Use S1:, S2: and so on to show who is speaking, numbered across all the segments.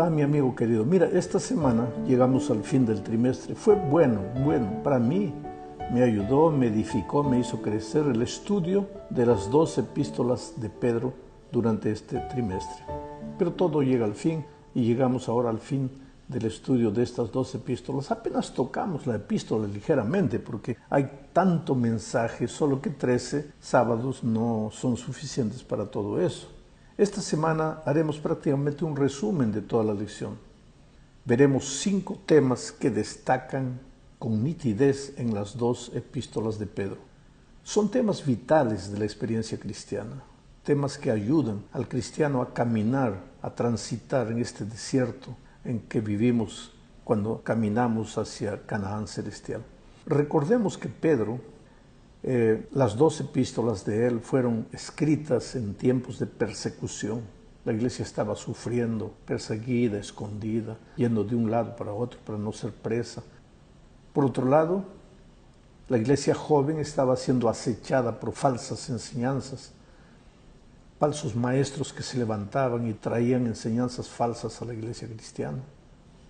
S1: Hola, mi amigo querido. Mira, esta semana llegamos al fin del trimestre. Fue bueno. Para mí me ayudó, me edificó, me hizo crecer el estudio de las 2 epístolas de Pedro durante este trimestre. Pero todo llega al fin y llegamos ahora al fin del estudio de estas 2 epístolas. Apenas tocamos la epístola ligeramente porque hay tanto mensaje, solo que 13 sábados no son suficientes para todo eso. Esta semana haremos prácticamente un resumen de toda la lección. Veremos 5 temas que destacan con nitidez en las 2 epístolas de Pedro. Son temas vitales de la experiencia cristiana, temas que ayudan al cristiano a caminar, a transitar en este desierto en que vivimos cuando caminamos hacia Canaán celestial. Recordemos que Pedro, las 2 epístolas de él fueron escritas en tiempos de persecución. La iglesia estaba sufriendo, perseguida, escondida, yendo de un lado para otro para no ser presa. Por otro lado, la iglesia joven estaba siendo acechada por falsas enseñanzas, falsos maestros que se levantaban y traían enseñanzas falsas a la iglesia cristiana.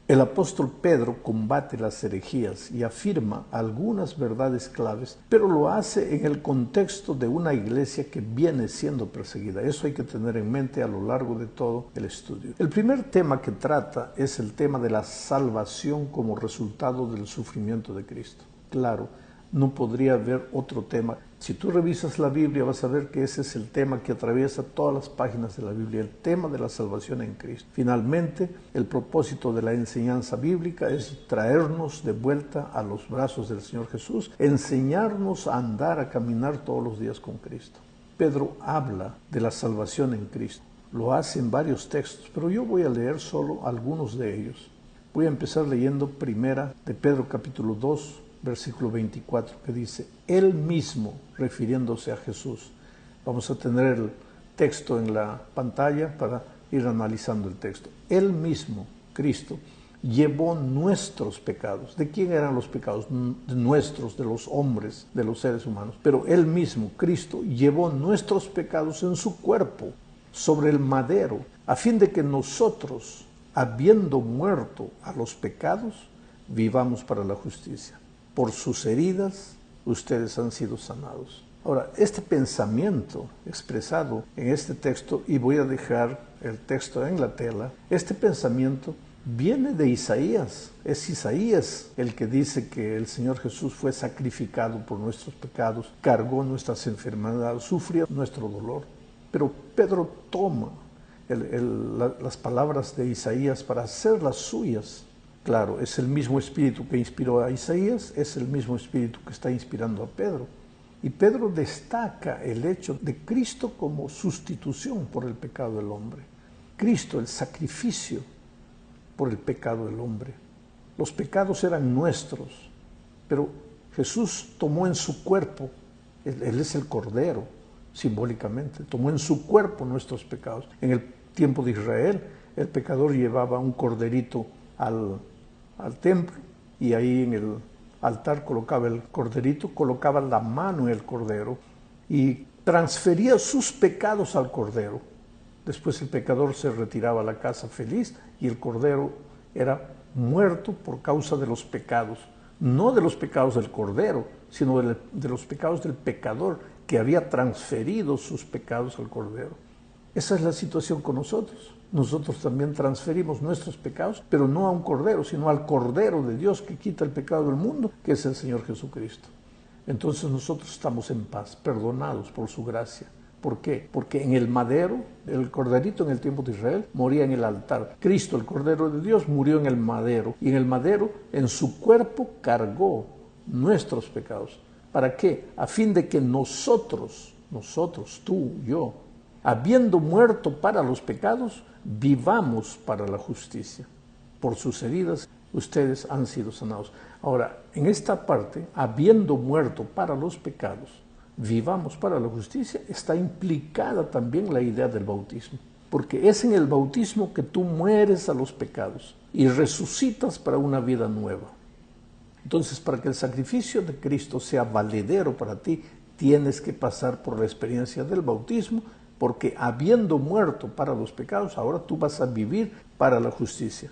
S1: El apóstol Pedro combate las herejías y afirma algunas verdades claves, pero lo hace en el contexto de una iglesia que viene siendo perseguida. Eso hay que tener en mente a lo largo de todo el estudio. El primer tema que trata es el tema de la salvación como resultado del sufrimiento de Cristo. Claro, no podría haber otro tema. Si tú revisas la Biblia vas a ver que ese es el tema que atraviesa todas las páginas de la Biblia, el tema de la salvación en Cristo. Finalmente, el propósito de la enseñanza bíblica es traernos de vuelta a los brazos del Señor Jesús, enseñarnos a andar, a caminar todos los días con Cristo. Pedro habla de la salvación en Cristo. Lo hace en varios textos, pero yo voy a leer solo algunos de ellos. Voy a empezar leyendo primera de Pedro capítulo 2, versículo 24, que dice, Él mismo, refiriéndose a Jesús. Vamos a tener el texto en la pantalla para ir analizando el texto. Él mismo, Cristo, llevó nuestros pecados. ¿De quién eran los pecados? De nuestros, de los hombres, de los seres humanos. Pero Él mismo, Cristo, llevó nuestros pecados en su cuerpo, sobre el madero, a fin de que nosotros, habiendo muerto a los pecados, vivamos para la justicia. Por sus heridas, ustedes han sido sanados. Ahora, este pensamiento expresado en este texto, y voy a dejar el texto en la tela, este pensamiento viene de Isaías. Es Isaías el que dice que el Señor Jesús fue sacrificado por nuestros pecados, cargó nuestras enfermedades, sufrió nuestro dolor. Pero Pedro toma las palabras de Isaías para hacerlas suyas. Claro, es el mismo espíritu que inspiró a Isaías, es el mismo espíritu que está inspirando a Pedro. Y Pedro destaca el hecho de Cristo como sustitución por el pecado del hombre. Cristo, el sacrificio por el pecado del hombre. Los pecados eran nuestros, pero Jesús tomó en su cuerpo, Él es el Cordero, simbólicamente, tomó en su cuerpo nuestros pecados. En el tiempo de Israel, el pecador llevaba un corderito al templo y ahí en el altar colocaba el corderito, colocaba la mano en el cordero y transfería sus pecados al cordero. Después el pecador se retiraba a la casa feliz y el cordero era muerto por causa de los pecados, no de los pecados del cordero, sino de los pecados del pecador que había transferido sus pecados al cordero. Esa es la situación con nosotros. Nosotros también transferimos nuestros pecados, pero no a un cordero, sino al Cordero de Dios que quita el pecado del mundo, que es el Señor Jesucristo. Entonces nosotros estamos en paz, perdonados por su gracia. ¿Por qué? Porque en el madero, el corderito en el tiempo de Israel moría en el altar. Cristo, el Cordero de Dios, murió en el madero. Y en el madero, en su cuerpo, cargó nuestros pecados. ¿Para qué? A fin de que nosotros, tú, yo, habiendo muerto para los pecados, vivamos para la justicia. Por sus heridas, ustedes han sido sanados. Ahora, en esta parte, habiendo muerto para los pecados, vivamos para la justicia, está implicada también la idea del bautismo. Porque es en el bautismo que tú mueres a los pecados y resucitas para una vida nueva. Entonces, para que el sacrificio de Cristo sea valedero para ti, tienes que pasar por la experiencia del bautismo porque habiendo muerto para los pecados, ahora tú vas a vivir para la justicia.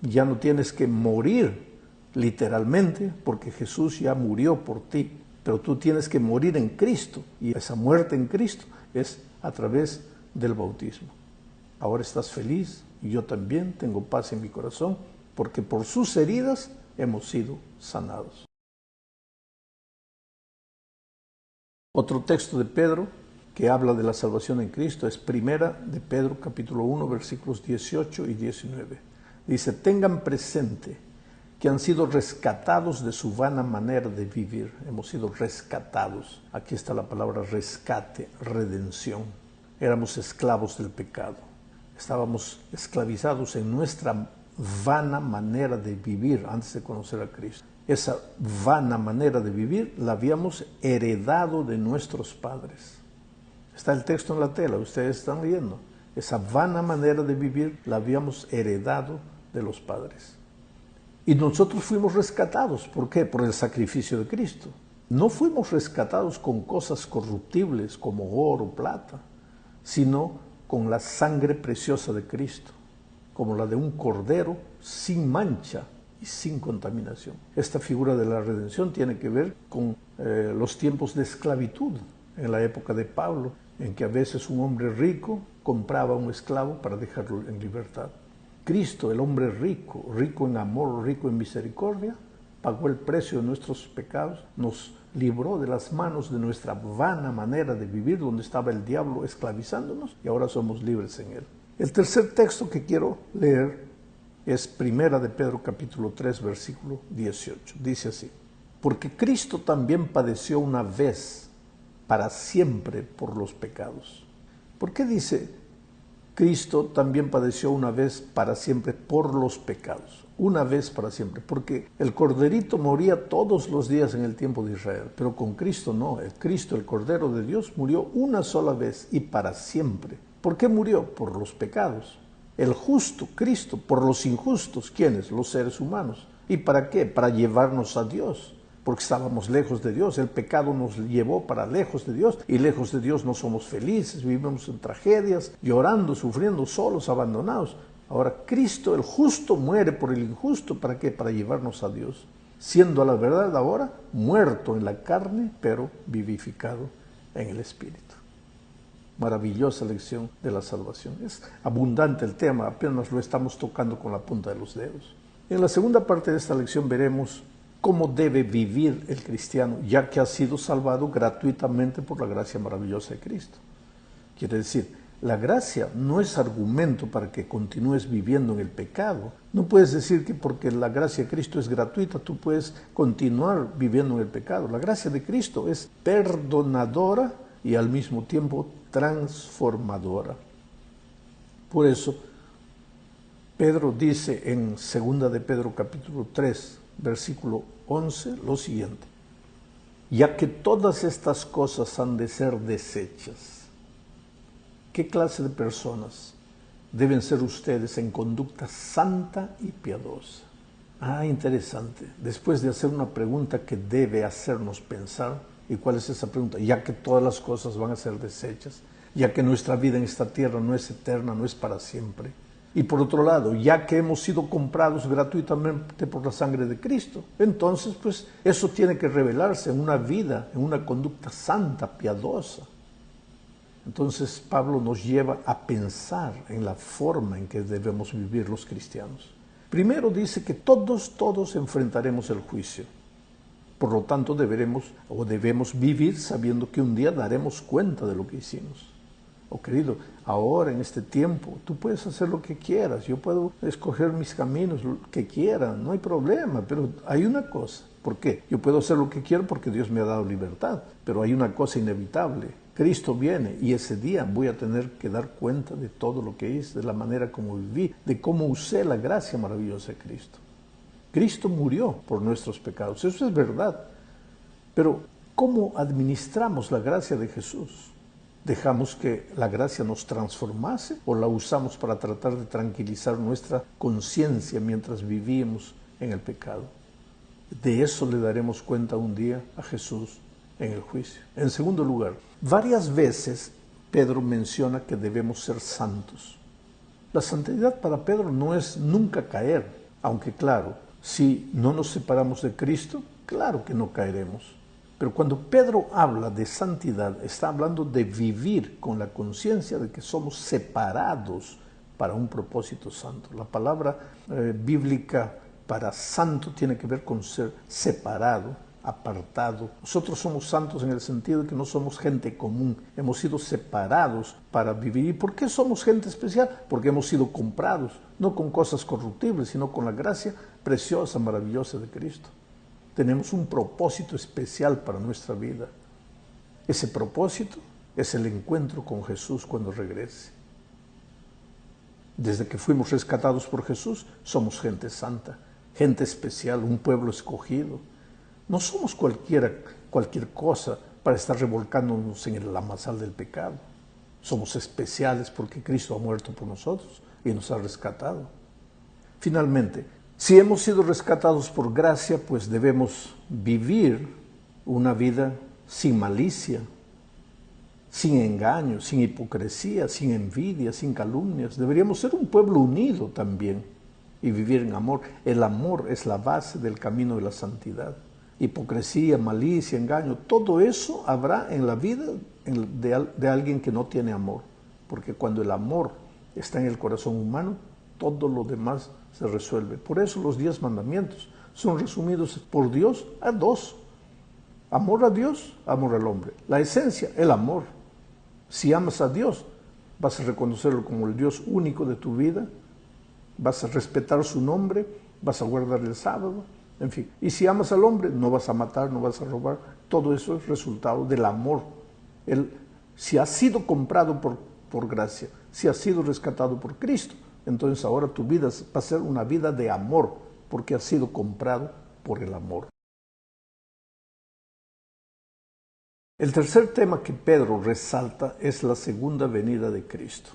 S1: Ya no tienes que morir literalmente, porque Jesús ya murió por ti, pero tú tienes que morir en Cristo, y esa muerte en Cristo es a través del bautismo. Ahora estás feliz, y yo también tengo paz en mi corazón, porque por sus heridas hemos sido sanados. Otro texto de Pedro que habla de la salvación en Cristo es Primera de Pedro capítulo 1 versículos 18 y 19. Dice: tengan presente que han sido rescatados de su vana manera de vivir. Hemos sido rescatados. Aquí está la palabra rescate, redención. Éramos esclavos del pecado. Estábamos esclavizados en nuestra vana manera de vivir antes de conocer a Cristo. Esa vana manera de vivir la habíamos heredado de nuestros padres. Está el texto en la tela, ustedes están leyendo. Esa vana manera de vivir la habíamos heredado de los padres. Y nosotros fuimos rescatados. ¿Por qué? Por el sacrificio de Cristo. No fuimos rescatados con cosas corruptibles como oro, plata, sino con la sangre preciosa de Cristo, como la de un cordero sin mancha y sin contaminación. Esta figura de la redención tiene que ver con los tiempos de esclavitud, en la época de Pablo, en que a veces un hombre rico compraba a un esclavo para dejarlo en libertad. Cristo, el hombre rico, rico en amor, rico en misericordia, pagó el precio de nuestros pecados, nos libró de las manos de nuestra vana manera de vivir, donde estaba el diablo esclavizándonos, y ahora somos libres en él. El tercer texto que quiero leer es Primera de Pedro capítulo 3 versículo 18. Dice así: porque Cristo también padeció una vez para siempre por los pecados. ¿Por qué dice Cristo también padeció una vez para siempre por los pecados? Una vez para siempre, porque el corderito moría todos los días en el tiempo de Israel, pero con Cristo no. El Cristo, el Cordero de Dios, murió una sola vez y para siempre. ¿Por qué murió? Por los pecados. El justo, Cristo, por los injustos. ¿Quiénes? Los seres humanos. ¿Y para qué? Para llevarnos a Dios, porque estábamos lejos de Dios. El pecado nos llevó para lejos de Dios, y lejos de Dios no somos felices, vivimos en tragedias, llorando, sufriendo, solos, abandonados. Ahora Cristo, el justo, muere por el injusto. ¿Para qué? Para llevarnos a Dios, siendo a la verdad ahora muerto en la carne, pero vivificado en el Espíritu. Maravillosa lección de la salvación. Es abundante el tema, apenas lo estamos tocando con la punta de los dedos. En la segunda parte de esta lección veremos cómo debe vivir el cristiano, ya que ha sido salvado gratuitamente por la gracia maravillosa de Cristo. Quiere decir, la gracia no es argumento para que continúes viviendo en el pecado. No puedes decir que porque la gracia de Cristo es gratuita, tú puedes continuar viviendo en el pecado. La gracia de Cristo es perdonadora y al mismo tiempo transformadora. Por eso, Pedro dice en 2 de Pedro capítulo 3, versículo 11, lo siguiente: ya que todas estas cosas han de ser deshechas. ¿Qué clase de personas deben ser ustedes en conducta santa y piadosa? Interesante. Después de hacer una pregunta que debe hacernos pensar, ¿y cuál es esa pregunta? Ya que todas las cosas van a ser deshechas, ya que nuestra vida en esta tierra no es eterna, no es para siempre. Y por otro lado, ya que hemos sido comprados gratuitamente por la sangre de Cristo, entonces pues eso tiene que revelarse en una vida, en una conducta santa, piadosa. Entonces Pablo nos lleva a pensar en la forma en que debemos vivir los cristianos. Primero dice que todos enfrentaremos el juicio. Por lo tanto debemos vivir sabiendo que un día daremos cuenta de lo que hicimos. Querido, ahora en este tiempo tú puedes hacer lo que quieras, yo puedo escoger mis caminos, lo que quiera, no hay problema, pero hay una cosa. ¿Por qué? Yo puedo hacer lo que quiero porque Dios me ha dado libertad, pero hay una cosa inevitable. Cristo viene y ese día voy a tener que dar cuenta de todo lo que hice, de la manera como viví, de cómo usé la gracia maravillosa de Cristo. Cristo murió por nuestros pecados, eso es verdad. Pero, ¿cómo administramos la gracia de Jesús? ¿Dejamos que la gracia nos transformase o la usamos para tratar de tranquilizar nuestra conciencia mientras vivíamos en el pecado? De eso le daremos cuenta un día a Jesús en el juicio. En segundo lugar, varias veces Pedro menciona que debemos ser santos. La santidad para Pedro no es nunca caer, aunque claro, si no nos separamos de Cristo, claro que no caeremos. Pero cuando Pedro habla de santidad, está hablando de vivir con la conciencia de que somos separados para un propósito santo. La palabra bíblica para santo tiene que ver con ser separado, apartado. Nosotros somos santos en el sentido de que no somos gente común, hemos sido separados para vivir. ¿Y por qué somos gente especial? Porque hemos sido comprados, no con cosas corruptibles, sino con la gracia preciosa, maravillosa de Cristo. Tenemos un propósito especial para nuestra vida. Ese propósito es el encuentro con Jesús cuando regrese. Desde que fuimos rescatados por Jesús, somos gente santa, gente especial, un pueblo escogido. No somos cualquier cosa para estar revolcándonos en el lamazal del pecado. Somos especiales porque Cristo ha muerto por nosotros y nos ha rescatado. Finalmente, si hemos sido rescatados por gracia, pues debemos vivir una vida sin malicia, sin engaño, sin hipocresía, sin envidia, sin calumnias. Deberíamos ser un pueblo unido también y vivir en amor. El amor es la base del camino de la santidad. Hipocresía, malicia, engaño, todo eso habrá en la vida de alguien que no tiene amor. Porque cuando el amor está en el corazón humano, todo lo demás se resuelve. Por eso los 10 mandamientos son resumidos por Dios a 2. Amor a Dios, amor al hombre. La esencia, el amor. Si amas a Dios, vas a reconocerlo como el Dios único de tu vida, vas a respetar su nombre, vas a guardar el sábado, en fin. Y si amas al hombre, no vas a matar, no vas a robar. Todo eso es resultado del amor. Si has sido comprado por gracia, si has sido rescatado por Cristo, entonces ahora tu vida va a ser una vida de amor, porque has sido comprado por el amor. El tercer tema que Pedro resalta es la segunda venida de Cristo,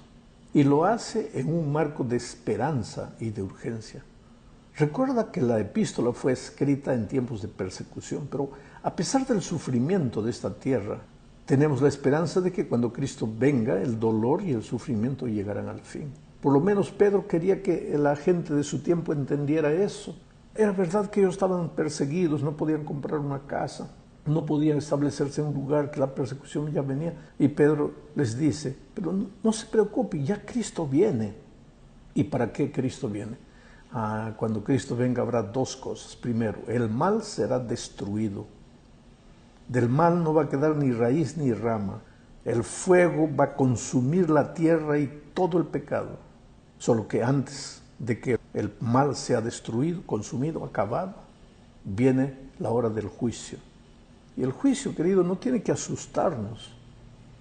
S1: y lo hace en un marco de esperanza y de urgencia. Recuerda que la epístola fue escrita en tiempos de persecución, pero a pesar del sufrimiento de esta tierra, tenemos la esperanza de que cuando Cristo venga, el dolor y el sufrimiento llegarán al fin. Por lo menos Pedro quería que la gente de su tiempo entendiera eso. Era verdad que ellos estaban perseguidos, no podían comprar una casa, no podían establecerse en un lugar, que la persecución ya venía. Y Pedro les dice, pero no se preocupe, ya Cristo viene. ¿Y para qué Cristo viene? Cuando Cristo venga habrá 2 cosas. Primero, el mal será destruido. Del mal no va a quedar ni raíz ni rama. El fuego va a consumir la tierra y todo el pecado. Solo que antes de que el mal sea destruido, consumido, acabado, viene la hora del juicio. Y el juicio, querido, no tiene que asustarnos.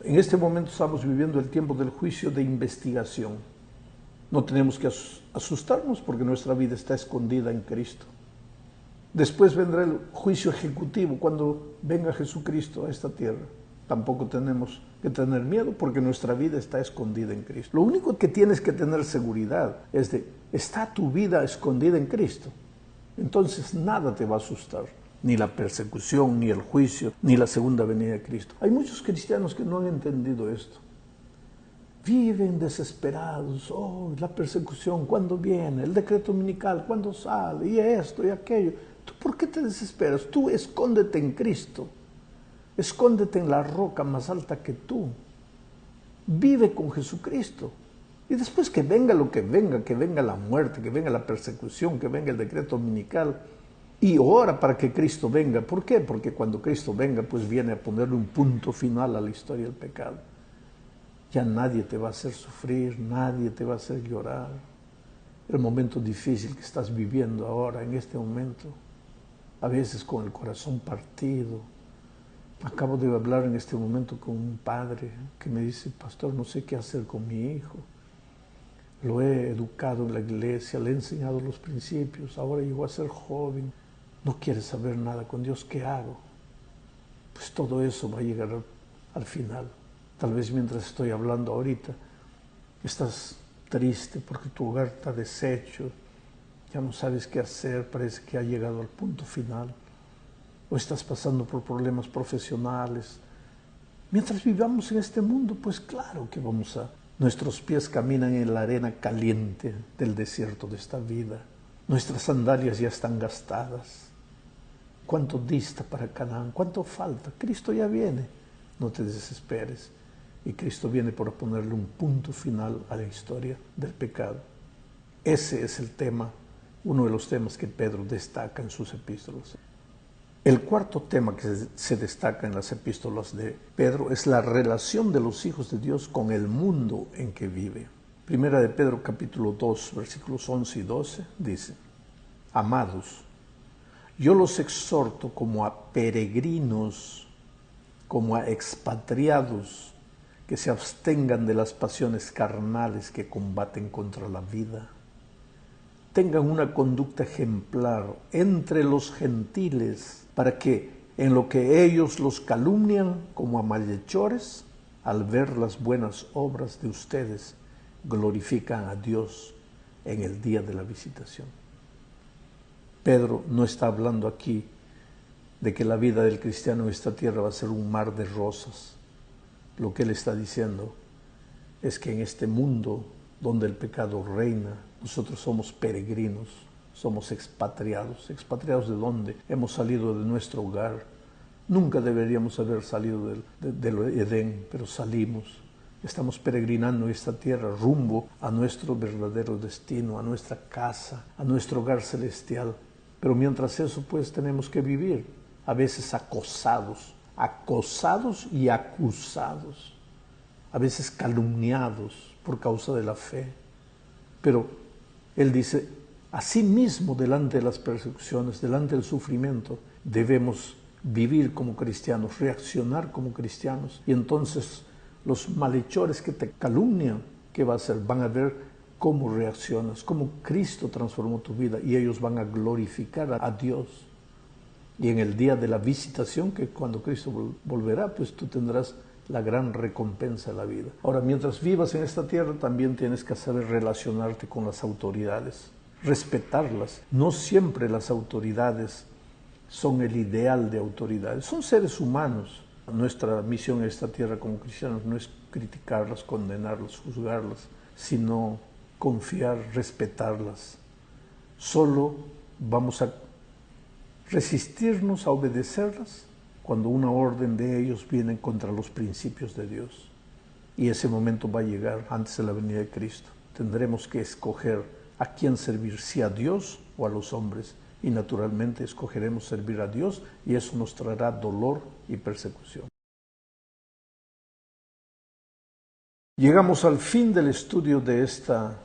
S1: En este momento estamos viviendo el tiempo del juicio de investigación. No tenemos que asustarnos porque nuestra vida está escondida en Cristo. Después vendrá el juicio ejecutivo cuando venga Jesucristo a esta tierra. Tampoco tenemos que tener miedo porque nuestra vida está escondida en Cristo. Lo único que tienes que tener seguridad es de, ¿está tu vida escondida en Cristo? Entonces nada te va a asustar. Ni la persecución, ni el juicio, ni la segunda venida de Cristo. Hay muchos cristianos que no han entendido esto. Viven desesperados. Oh, la persecución, ¿cuándo viene? El decreto dominical, ¿cuándo sale? Y esto y aquello. ¿Tú por qué te desesperas? Tú escóndete en Cristo. Escóndete en la roca más alta que tú. Vive con Jesucristo. Y después que venga lo que venga la muerte, que venga la persecución, que venga el decreto dominical. Y ora para que Cristo venga. ¿Por qué? Porque cuando Cristo venga, pues viene a ponerle un punto final a la historia del pecado. Ya nadie te va a hacer sufrir, nadie te va a hacer llorar. El momento difícil que estás viviendo ahora, en este momento, a veces con el corazón partido. Acabo de hablar en este momento con un padre que me dice, pastor, no sé qué hacer con mi hijo. Lo he educado en la iglesia, le he enseñado los principios, ahora llegó a ser joven. No quiere saber nada con Dios, ¿qué hago? Pues todo eso va a llegar al final. Tal vez mientras estoy hablando ahorita, estás triste porque tu hogar está deshecho, ya no sabes qué hacer, parece que ha llegado al punto final. O estás pasando por problemas profesionales, Mientras vivamos en este mundo, pues claro que nuestros pies caminan en la arena caliente del desierto de esta vida. Nuestras sandalias ya están gastadas. ¿Cuánto dista para Canaán? ¿Cuánto falta? Cristo ya viene. No te desesperes. Y Cristo viene para ponerle un punto final a la historia del pecado. Ese es el tema, uno de los temas que Pedro destaca en sus epístolas. El cuarto tema que se destaca en las epístolas de Pedro es la relación de los hijos de Dios con el mundo en que vive. Primera de Pedro capítulo 2, versículos 11 y 12 dice: Amados, yo los exhorto como a peregrinos, como a expatriados, que se abstengan de las pasiones carnales que combaten contra la vida. Tengan una conducta ejemplar entre los gentiles, para que en lo que ellos los calumnian como a malhechores, al ver las buenas obras de ustedes, glorifican a Dios en el día de la visitación. Pedro no está hablando aquí de que la vida del cristiano en esta tierra va a ser un mar de rosas. Lo que él está diciendo es que en este mundo donde el pecado reina, nosotros somos peregrinos, somos expatriados. ¿Expatriados de dónde? Hemos salido de nuestro hogar. Nunca deberíamos haber salido del Edén, pero salimos. Estamos peregrinando esta tierra rumbo a nuestro verdadero destino, a nuestra casa, a nuestro hogar celestial. Pero mientras eso, pues tenemos que vivir, a veces acosados y acusados, a veces calumniados por causa de la fe. Pero él dice, asimismo, delante de las persecuciones, delante del sufrimiento, debemos vivir como cristianos, reaccionar como cristianos. Y entonces los malhechores que te calumnian, ¿qué va a hacer? Van a ver cómo reaccionas, cómo Cristo transformó tu vida, y ellos van a glorificar a Dios. Y en el día de la visitación, que cuando Cristo volverá, pues tú tendrás la gran recompensa de la vida. Ahora, mientras vivas en esta tierra, también tienes que saber relacionarte con las autoridades, respetarlas. No siempre las autoridades son el ideal de autoridades, son seres humanos. Nuestra misión en esta tierra como cristianos no es criticarlas, condenarlas, juzgarlas, sino confiar, respetarlas. Solo vamos a resistirnos a obedecerlas cuando una orden de ellos viene contra los principios de Dios. Y ese momento va a llegar antes de la venida de Cristo. Tendremos que escoger a quién servir, si a Dios o a los hombres. Y naturalmente escogeremos servir a Dios, y eso nos traerá dolor y persecución. Llegamos al fin del estudio de esta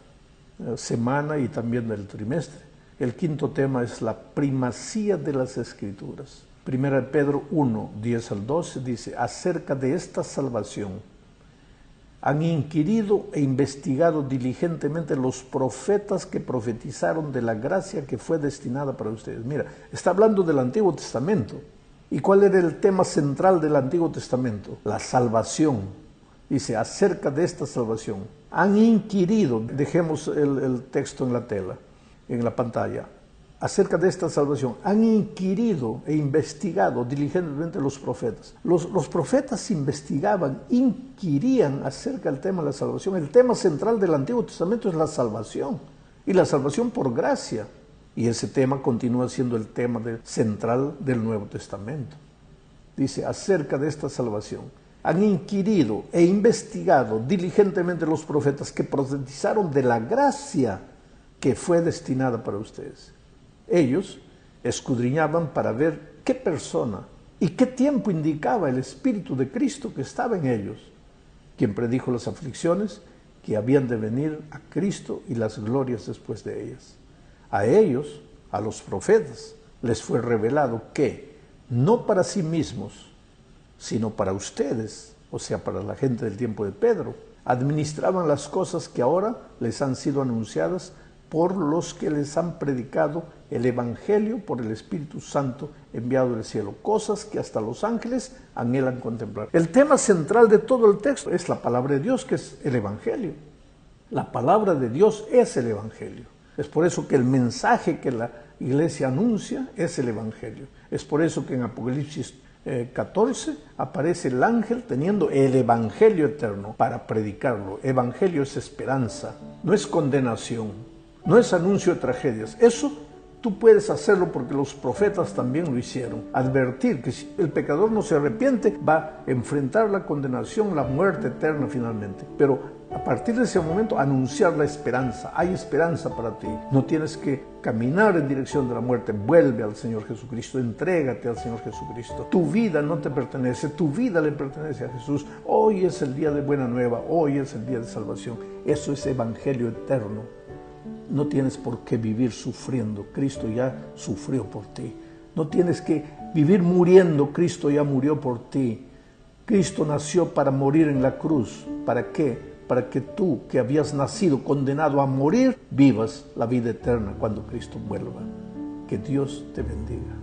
S1: semana y también del trimestre. El quinto tema es la primacía de las Escrituras. Primera de Pedro 1, 10 al 12 dice: acerca de esta salvación han inquirido e investigado diligentemente los profetas que profetizaron de la gracia que fue destinada para ustedes. Mira, está hablando del Antiguo Testamento. ¿Y cuál era el tema central del Antiguo Testamento? La salvación. Dice, acerca de esta salvación han inquirido, dejemos el texto en la tela, en la pantalla. Acerca de esta salvación han inquirido e investigado diligentemente los profetas. Los profetas investigaban, inquirían acerca del tema de la salvación. El tema central del Antiguo Testamento es la salvación, y la salvación por gracia. Y ese tema continúa siendo el tema central del Nuevo Testamento. Dice, acerca de esta salvación han inquirido e investigado diligentemente los profetas que profetizaron de la gracia que fue destinada para ustedes. Ellos escudriñaban para ver qué persona y qué tiempo indicaba el Espíritu de Cristo que estaba en ellos, quien predijo las aflicciones que habían de venir a Cristo y las glorias después de ellas. A ellos, a los profetas, les fue revelado que, no para sí mismos, sino para ustedes, o sea, para la gente del tiempo de Pedro, administraban las cosas que ahora les han sido anunciadas por los que les han predicado el Evangelio por el Espíritu Santo enviado del cielo, cosas que hasta los ángeles anhelan contemplar. El tema central de todo el texto es la palabra de Dios, que es el Evangelio. La palabra de Dios es el Evangelio. Es por eso que el mensaje que la iglesia anuncia es el Evangelio. Es por eso que en Apocalipsis 14, aparece el ángel teniendo el evangelio eterno para predicarlo. Evangelio es esperanza, no es condenación, no es anuncio de tragedias. Eso tú puedes hacerlo porque los profetas también lo hicieron. Advertir que si el pecador no se arrepiente, va a enfrentar la condenación, la muerte eterna finalmente. Pero a partir de ese momento, anunciar la esperanza. Hay esperanza para ti. No tienes que caminar en dirección de la muerte. Vuelve al Señor Jesucristo. Entrégate al Señor Jesucristo. Tu vida no te pertenece. Tu vida le pertenece a Jesús. Hoy es el día de buena nueva. Hoy es el día de salvación. Eso es evangelio eterno. No tienes por qué vivir sufriendo. Cristo ya sufrió por ti. No tienes que vivir muriendo. Cristo ya murió por ti. Cristo nació para morir en la cruz. ¿Para qué? Para que tú, que habías nacido condenado a morir, vivas la vida eterna cuando Cristo vuelva. Que Dios te bendiga.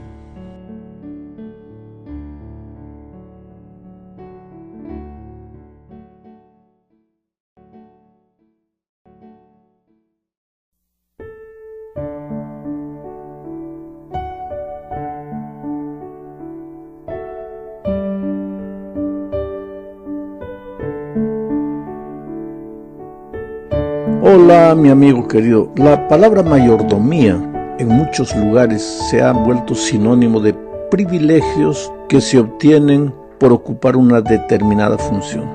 S1: Hola, mi amigo querido. La palabra mayordomía en muchos lugares se ha vuelto sinónimo de privilegios que se obtienen por ocupar una determinada función.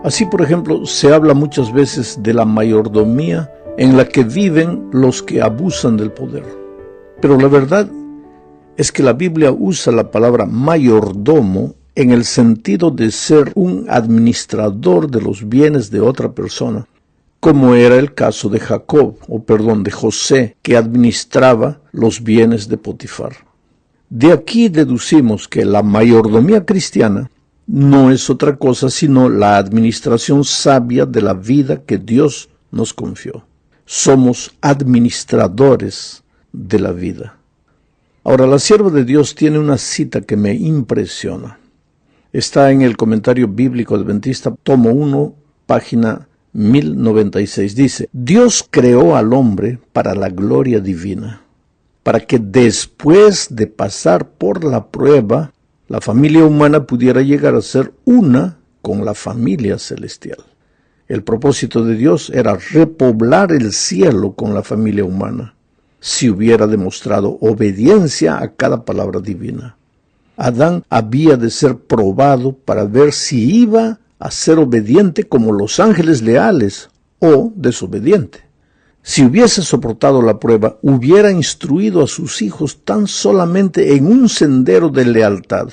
S1: Así, por ejemplo, se habla muchas veces de la mayordomía en la que viven los que abusan del poder. Pero la verdad es que la Biblia usa la palabra mayordomo en el sentido de ser un administrador de los bienes de otra persona, como era el caso de de José, que administraba los bienes de Potifar. De aquí deducimos que la mayordomía cristiana no es otra cosa sino la administración sabia de la vida que Dios nos confió. Somos administradores de la vida. Ahora, la sierva de Dios tiene una cita que me impresiona. Está en el Comentario Bíblico Adventista, tomo 1, página 1096. Dice: Dios creó al hombre para la gloria divina, para que después de pasar por la prueba, la familia humana pudiera llegar a ser una con la familia celestial. El propósito de Dios era repoblar el cielo con la familia humana, si hubiera demostrado obediencia a cada palabra divina. Adán había de ser probado para ver si iba a ser obediente como los ángeles leales o desobediente. Si hubiese soportado la prueba, hubiera instruido a sus hijos tan solamente en un sendero de lealtad.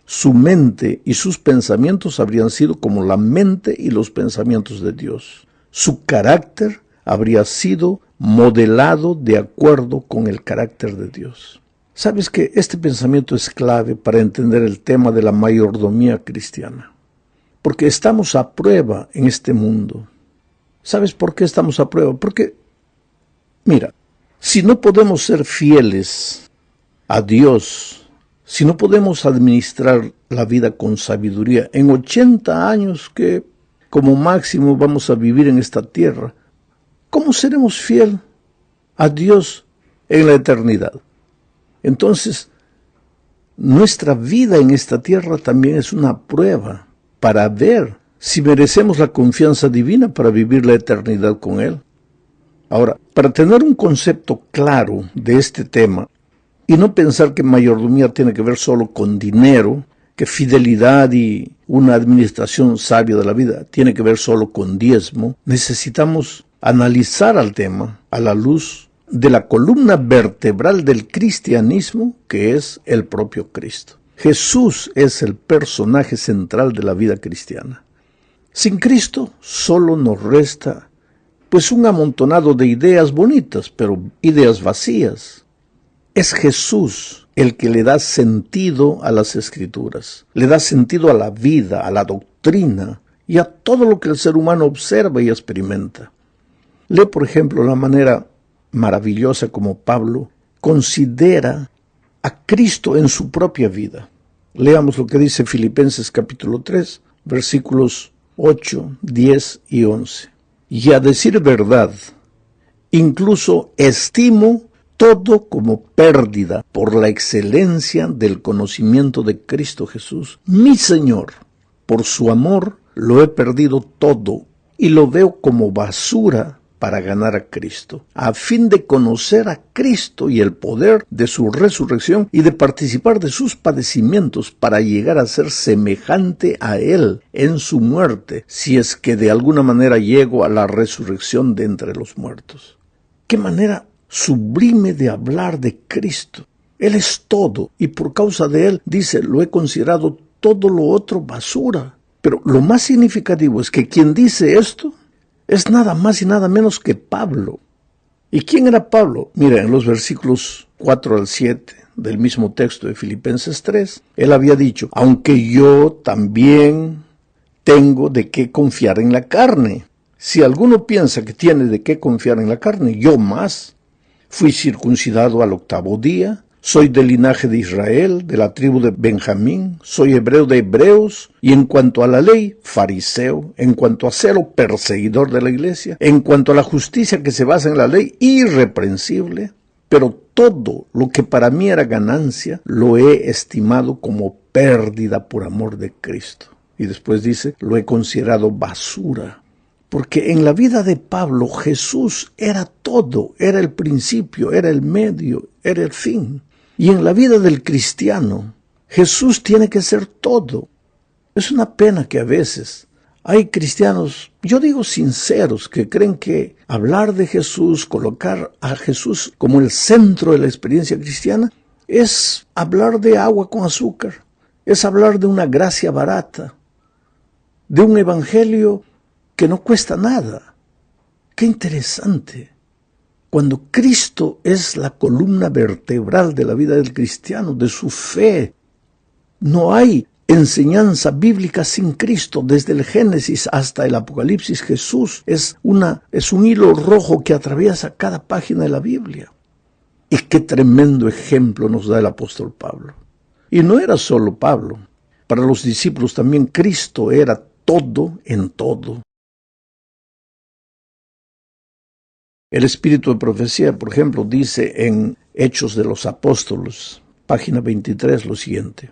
S1: Su mente y sus pensamientos habrían sido como la mente y los pensamientos de Dios. Su carácter habría sido modelado de acuerdo con el carácter de Dios. ¿Sabes que este pensamiento es clave para entender el tema de la mayordomía cristiana? Porque estamos a prueba en este mundo. ¿Sabes por qué estamos a prueba? Porque, mira, si no podemos ser fieles a Dios, si no podemos administrar la vida con sabiduría, en 80 años que como máximo vamos a vivir en esta tierra, ¿cómo seremos fieles a Dios en la eternidad? Entonces, nuestra vida en esta tierra también es una prueba para ver si merecemos la confianza divina para vivir la eternidad con Él. Ahora, para tener un concepto claro de este tema y no pensar que mayordomía tiene que ver solo con dinero, que fidelidad y una administración sabia de la vida tiene que ver solo con diezmo, necesitamos analizar al tema a la luz de la columna vertebral del cristianismo, que es el propio Cristo. Jesús es el personaje central de la vida cristiana. Sin Cristo solo nos resta pues un amontonado de ideas bonitas, pero ideas vacías. Es Jesús el que le da sentido a las Escrituras, le da sentido a la vida, a la doctrina y a todo lo que el ser humano observa y experimenta. Lee, por ejemplo, la manera maravillosa como Pablo considera a Cristo en su propia vida. Leamos lo que dice Filipenses capítulo 3, versículos 8, 10 y 11. Y a decir verdad, incluso estimo todo como pérdida por la excelencia del conocimiento de Cristo Jesús, mi Señor. Por su amor lo he perdido todo y lo veo como basura para ganar a Cristo, a fin de conocer a Cristo y el poder de su resurrección y de participar de sus padecimientos para llegar a ser semejante a Él en su muerte, si es que de alguna manera llego a la resurrección de entre los muertos. ¡Qué manera sublime de hablar de Cristo! Él es todo y por causa de Él, dice, lo he considerado todo lo otro basura. Pero lo más significativo es que quien dice esto es nada más y nada menos que Pablo. ¿Y quién era Pablo? Mira, en los versículos 4 al 7 del mismo texto de Filipenses 3, él había dicho, aunque yo también tengo de qué confiar en la carne. Si alguno piensa que tiene de qué confiar en la carne, yo más. Fui circuncidado al 8º día, soy del linaje de Israel, de la tribu de Benjamín, soy hebreo de hebreos, y en cuanto a la ley, fariseo, en cuanto a celo, perseguidor de la iglesia, en cuanto a la justicia que se basa en la ley, irreprensible. Pero todo lo que para mí era ganancia, lo he estimado como pérdida por amor de Cristo. Y después dice, lo he considerado basura. Porque en la vida de Pablo, Jesús era todo, era el principio, era el medio, era el fin. Y en la vida del cristiano, Jesús tiene que ser todo. Es una pena que a veces hay cristianos, yo digo sinceros, que creen que hablar de Jesús, colocar a Jesús como el centro de la experiencia cristiana, es hablar de agua con azúcar, es hablar de una gracia barata, de un evangelio que no cuesta nada. ¡Qué interesante! Cuando Cristo es la columna vertebral de la vida del cristiano, de su fe, no hay enseñanza bíblica sin Cristo. Desde el Génesis hasta el Apocalipsis, Jesús es un hilo rojo que atraviesa cada página de la Biblia. Y qué tremendo ejemplo nos da el apóstol Pablo. Y no era solo Pablo. Para los discípulos también Cristo era todo en todo. El espíritu de profecía, por ejemplo, dice en Hechos de los Apóstoles, página 23, lo siguiente.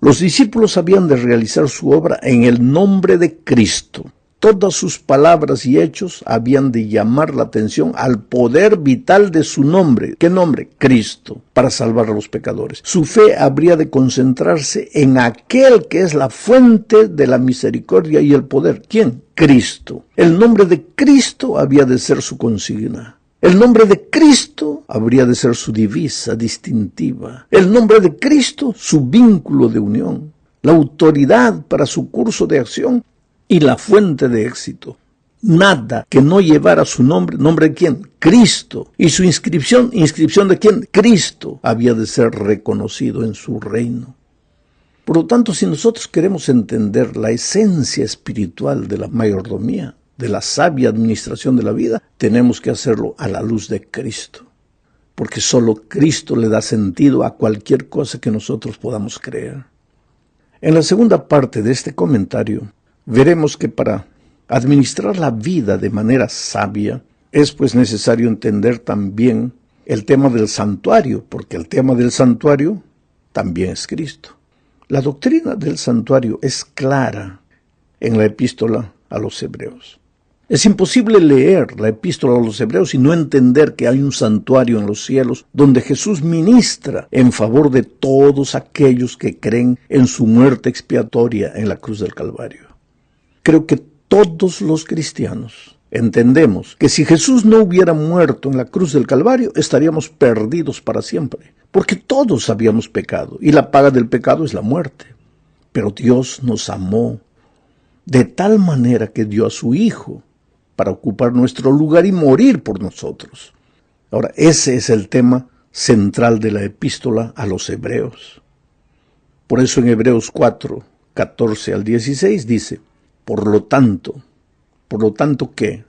S1: Los discípulos habían de realizar su obra en el nombre de Cristo. Todas sus palabras y hechos habían de llamar la atención al poder vital de su nombre. ¿Qué nombre? Cristo, para salvar a los pecadores. Su fe habría de concentrarse en aquel que es la fuente de la misericordia y el poder. ¿Quién? Cristo. El nombre de Cristo había de ser su consigna. El nombre de Cristo habría de ser su divisa distintiva. El nombre de Cristo, su vínculo de unión. La autoridad para su curso de acción y la fuente de éxito. Nada que no llevara su nombre. ¿Nombre de quién? Cristo. Y su inscripción de quién? Cristo. Había de ser reconocido en su reino. Por lo tanto, si nosotros queremos entender la esencia espiritual de la mayordomía, de la sabia administración de la vida, tenemos que hacerlo a la luz de Cristo. Porque solo Cristo le da sentido a cualquier cosa que nosotros podamos creer. En la segunda parte de este comentario, veremos que para administrar la vida de manera sabia es pues necesario entender también el tema del santuario, porque el tema del santuario también es Cristo. La doctrina del santuario es clara en la epístola a los Hebreos. Es imposible leer la epístola a los Hebreos y no entender que hay un santuario en los cielos donde Jesús ministra en favor de todos aquellos que creen en su muerte expiatoria en la cruz del Calvario. Creo que todos los cristianos entendemos que si Jesús no hubiera muerto en la cruz del Calvario, estaríamos perdidos para siempre, porque todos habíamos pecado, y la paga del pecado es la muerte. Pero Dios nos amó de tal manera que dio a su Hijo para ocupar nuestro lugar y morir por nosotros. Ahora, ese es el tema central de la epístola a los Hebreos. Por eso en Hebreos 4, 14 al 16 dice, Por lo tanto, ¿qué?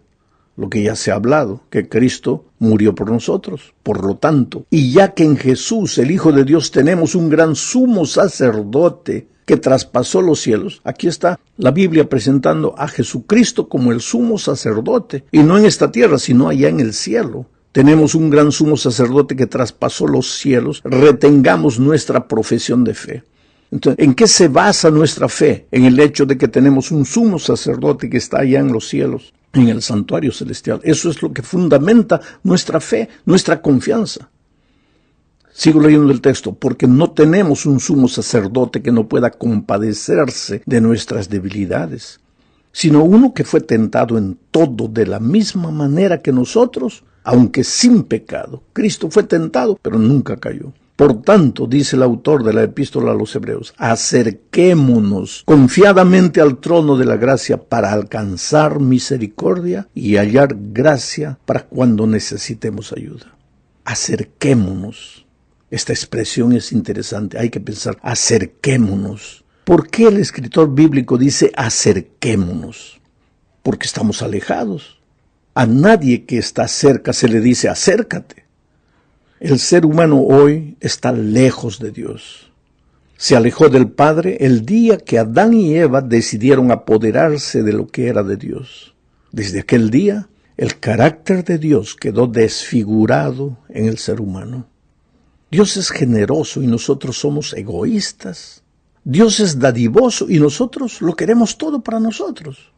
S1: Lo que ya se ha hablado, que Cristo murió por nosotros. Por lo tanto, y ya que en Jesús, el Hijo de Dios, tenemos un gran sumo sacerdote que traspasó los cielos, aquí está la Biblia presentando a Jesucristo como el sumo sacerdote, y no en esta tierra, sino allá en el cielo. Tenemos un gran sumo sacerdote que traspasó los cielos. Retengamos nuestra profesión de fe. Entonces, ¿en qué se basa nuestra fe? En el hecho de que tenemos un sumo sacerdote que está allá en los cielos, en el santuario celestial. Eso es lo que fundamenta nuestra fe, nuestra confianza. Sigo leyendo el texto, porque no tenemos un sumo sacerdote que no pueda compadecerse de nuestras debilidades, sino uno que fue tentado en todo de la misma manera que nosotros, aunque sin pecado. Cristo fue tentado, pero nunca cayó. Por tanto, dice el autor de la epístola a los Hebreos, acerquémonos confiadamente al trono de la gracia para alcanzar misericordia y hallar gracia para cuando necesitemos ayuda. Acerquémonos. Esta expresión es interesante, hay que pensar, acerquémonos. ¿Por qué el escritor bíblico dice acerquémonos? Porque estamos alejados. A nadie que está cerca se le dice acércate. El ser humano hoy está lejos de Dios. Se alejó del Padre el día que Adán y Eva decidieron apoderarse de lo que era de Dios. Desde aquel día, el carácter de Dios quedó desfigurado en el ser humano. Dios es generoso y nosotros somos egoístas. Dios es dadivoso y nosotros lo queremos todo para nosotros.